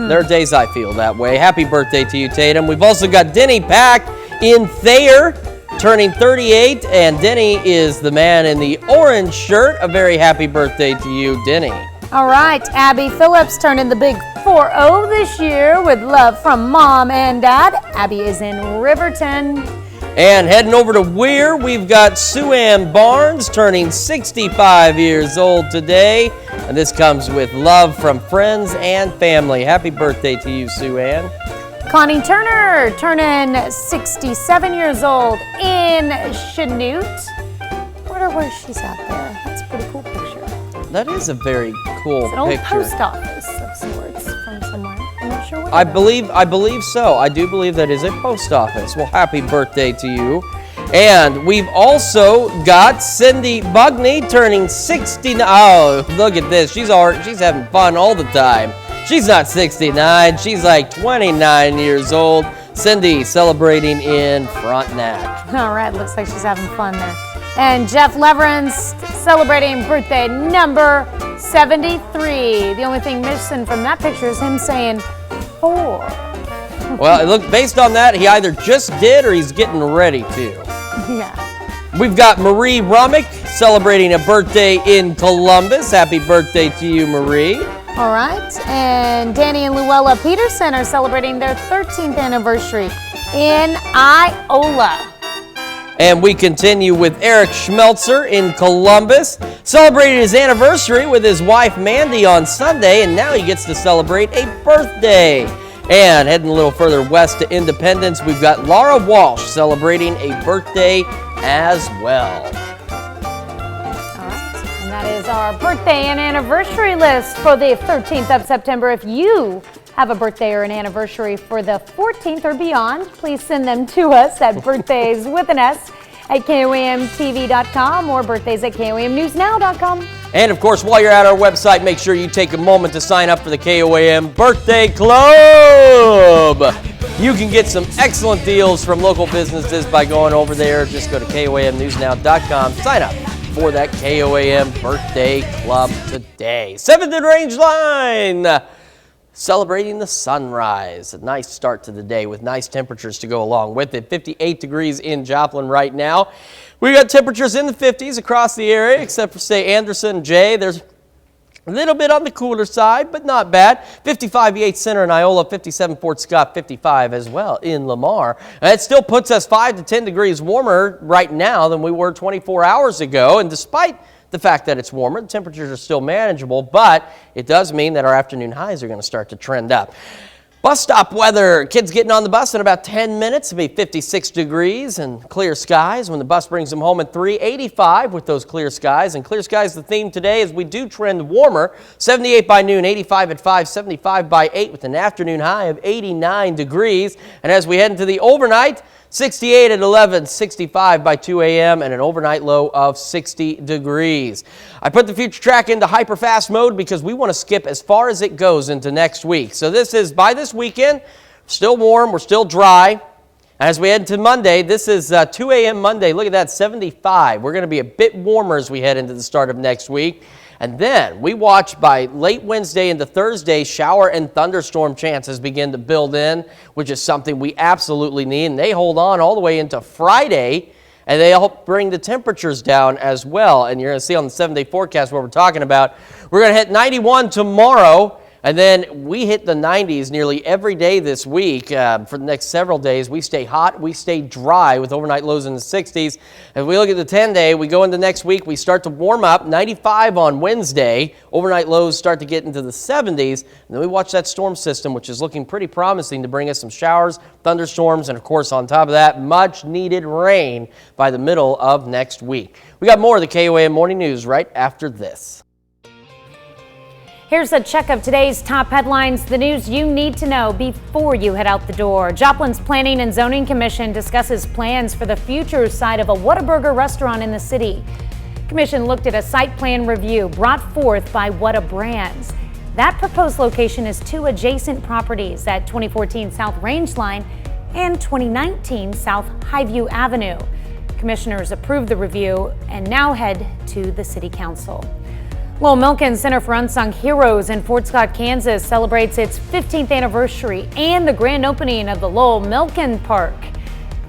There are days I feel that way. Happy birthday to you, Tatum. We've also got Denny Pack in Thayer, turning 38, and Denny is the man in the orange shirt. A very happy birthday to you, Denny. All right, Abby Phillips turning the big 4-0 this year with love from Mom and Dad. Abby is in Riverton. And heading over to Weir, we've got Sue Ann Barnes turning 65 years old today. And this comes with love from friends and family. Happy birthday to you, Sue Ann. Connie Turner turning 67 years old in Chanute. I wonder where she's at there. That's a pretty cool picture. That is a very cool It's an old picture. post office of sorts from somewhere. I'm not sure what I it is. believe so. I do believe that is a post office. Well, happy birthday to you. And we've also got Cindy Bugney turning 69. Oh, look at this. She's having fun all the time. She's not 69. She's like 29 years old. Cindy celebrating in Frontenac. All right, looks like she's having fun there. And Jeff Leverance celebrating birthday number 73. The only thing missing from that picture is him saying 4. Well, look, based on that, he either just did or he's getting ready to. Yeah. We've got Marie Rummick celebrating a birthday in Columbus. Happy birthday to you, Marie. All right, and Danny and Luella Peterson are celebrating their 13th anniversary in Iola. And we continue with Eric Schmelzer in Columbus, celebrating his anniversary with his wife Mandy on Sunday, and now he gets to celebrate a birthday. And heading a little further west to Independence, we've got Laura Walsh celebrating a birthday as well. And that is our birthday and anniversary list for the 13th of September. If you have a birthday or an anniversary for the 14th or beyond, please send them to us at birthdays with an S at KOAMTV.com or birthdays at KOAMNewsNow.com. And of course, while you're at our website, make sure you take a moment to sign up for the KOAM Birthday Club. You can get some excellent deals from local businesses by going over there. Just go to KOAMNewsNow.com. Sign up for that KOAM Birthday Club today. 7th and Range Line, celebrating the sunrise. A nice start to the day with nice temperatures to go along with it. 58 degrees in Joplin right now. We got temperatures in the 50s across the area, except for, say, Anderson and Jay. There's a little bit on the cooler side, but not bad. 55 Yates Center in Iola, 57 Fort Scott, 55 as well in Lamar. And it still puts us 5 to 10 degrees warmer right now than we were 24 hours ago. And despite the fact that it's warmer, the temperatures are still manageable, but it does mean that our afternoon highs are going to start to trend up. Bus stop weather. Kids getting on the bus in about 10 minutes. It'll be 56 degrees and clear skies when the bus brings them home at 3:85 with those clear skies. And clear skies, the theme today, as we do trend warmer. 78 by noon, 85 at 5, 75 by 8 with an afternoon high of 89 degrees. And as we head into the overnight, 68 at 11, 65 by 2 a.m., and an overnight low of 60 degrees. I put the future track into hyper-fast mode because we want to skip as far as it goes into next week. So this is, by this weekend, still warm, we're still dry. As we head into Monday, this is 2 a.m. Monday. Look at that, 75. We're going to be a bit warmer as we head into the start of next week. And then we watch by late Wednesday into Thursday, shower and thunderstorm chances begin to build in, which is something we absolutely need. And they hold on all the way into Friday and they help bring the temperatures down as well. And you're going to see on the 7-day forecast what we're talking about. We're going to hit 91 tomorrow. And then we hit the 90s nearly every day this week. For the next several days, we stay hot, we stay dry with overnight lows in the 60s. If we look at the 10-day, we go into next week, we start to warm up, 95 on Wednesday. Overnight lows start to get into the 70s. And then we watch that storm system, which is looking pretty promising to bring us some showers, thunderstorms, and of course, on top of that, much needed rain by the middle of next week. We got more of the KOAM Morning News right after this. Here's a check of today's top headlines, the news you need to know before you head out the door. Joplin's Planning and Zoning Commission discusses plans for the future site of a Whataburger restaurant in the city. Commission looked at a site plan review brought forth by Whata Brands. That proposed location is 2 adjacent properties at 2014 South Rangeline and 2019 South Highview Avenue. Commissioners approved the review and now head to the City Council. Lowell Milken Center for Unsung Heroes in Fort Scott, Kansas celebrates its 15th anniversary and the grand opening of the Lowell Milken Park.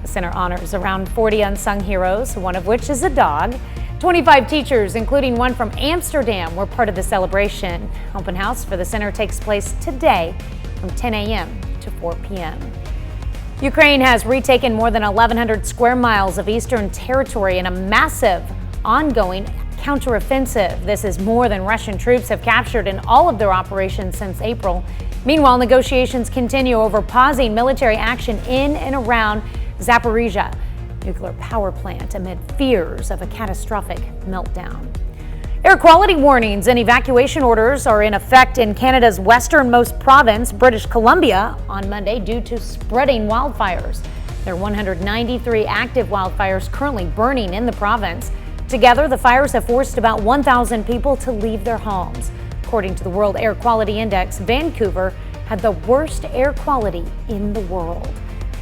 The center honors around 40 unsung heroes, one of which is a dog. 25 teachers, including one from Amsterdam, were part of the celebration. Open house for the center takes place today from 10 a.m. to 4 p.m. Ukraine has retaken more than 1,100 square miles of eastern territory in a massive, ongoing counteroffensive. This is more than Russian troops have captured in all of their operations since April. Meanwhile, negotiations continue over pausing military action in and around Zaporizhia nuclear power plant amid fears of a catastrophic meltdown. Air quality warnings and evacuation orders are in effect in Canada's westernmost province, British Columbia, on Monday due to spreading wildfires. There are 193 active wildfires currently burning in the province. Together, the fires have forced about 1,000 people to leave their homes. According to the World Air Quality Index, Vancouver had the worst air quality in the world.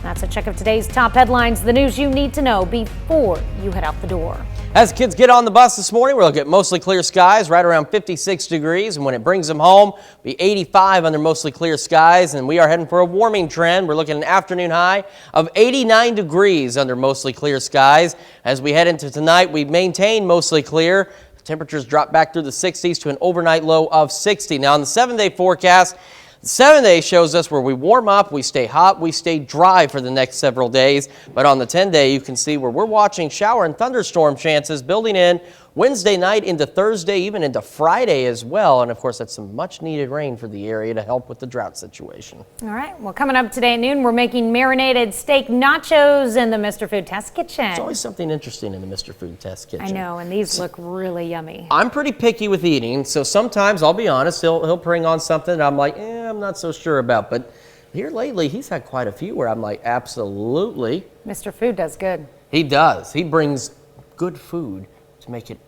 That's a check of today's top headlines, the news you need to know before you head out the door. As kids get on the bus this morning, we're looking at mostly clear skies, right around 56 degrees. And when it brings them home, it'll be 85 under mostly clear skies. And we are heading for a warming trend. We're looking at an afternoon high of 89 degrees under mostly clear skies. As we head into tonight, we maintain mostly clear. Temperatures drop back through the 60s to an overnight low of 60. Now, on the 7-day forecast, the 7-day shows us where we warm up, we stay hot, we stay dry for the next several days. But on the 10-day, you can see where we're watching shower and thunderstorm chances building in Wednesday night into Thursday, even into Friday as well. And of course, that's some much needed rain for the area to help with the drought situation. All right, well, coming up today at noon, we're making marinated steak nachos in the Mr. Food Test Kitchen. There's always something interesting in the Mr. Food Test Kitchen. I know, and these look really yummy. I'm pretty picky with eating, so sometimes, I'll be honest, he'll bring on something that I'm like, I'm not so sure about. But here lately, he's had quite a few where I'm like, absolutely. Mr. Food does good. He does. He brings good food to make it,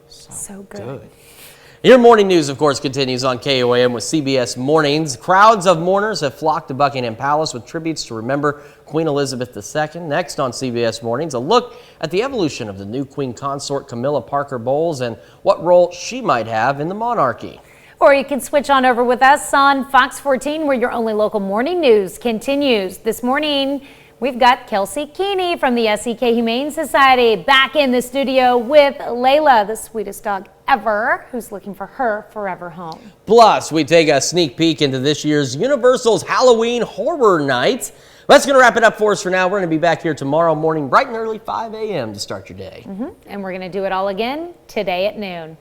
so good. Your morning news, of course, continues on KOAM with CBS Mornings. Crowds of mourners have flocked to Buckingham Palace with tributes to remember Queen Elizabeth II. Next on CBS Mornings, a look at the evolution of the new Queen Consort Camilla Parker Bowles and what role she might have in the monarchy. Or you can switch on over with us on Fox 14, where your only local morning news continues. This morning, we've got Kelsey Keeney from the SEK Humane Society back in the studio with Layla, the sweetest dog ever, who's looking for her forever home. Plus, we take a sneak peek into this year's Universal's Halloween Horror Night. That's going to wrap it up for us for now. We're going to be back here tomorrow morning, bright and early, 5 a.m. to start your day. And we're going to do it all again today at noon.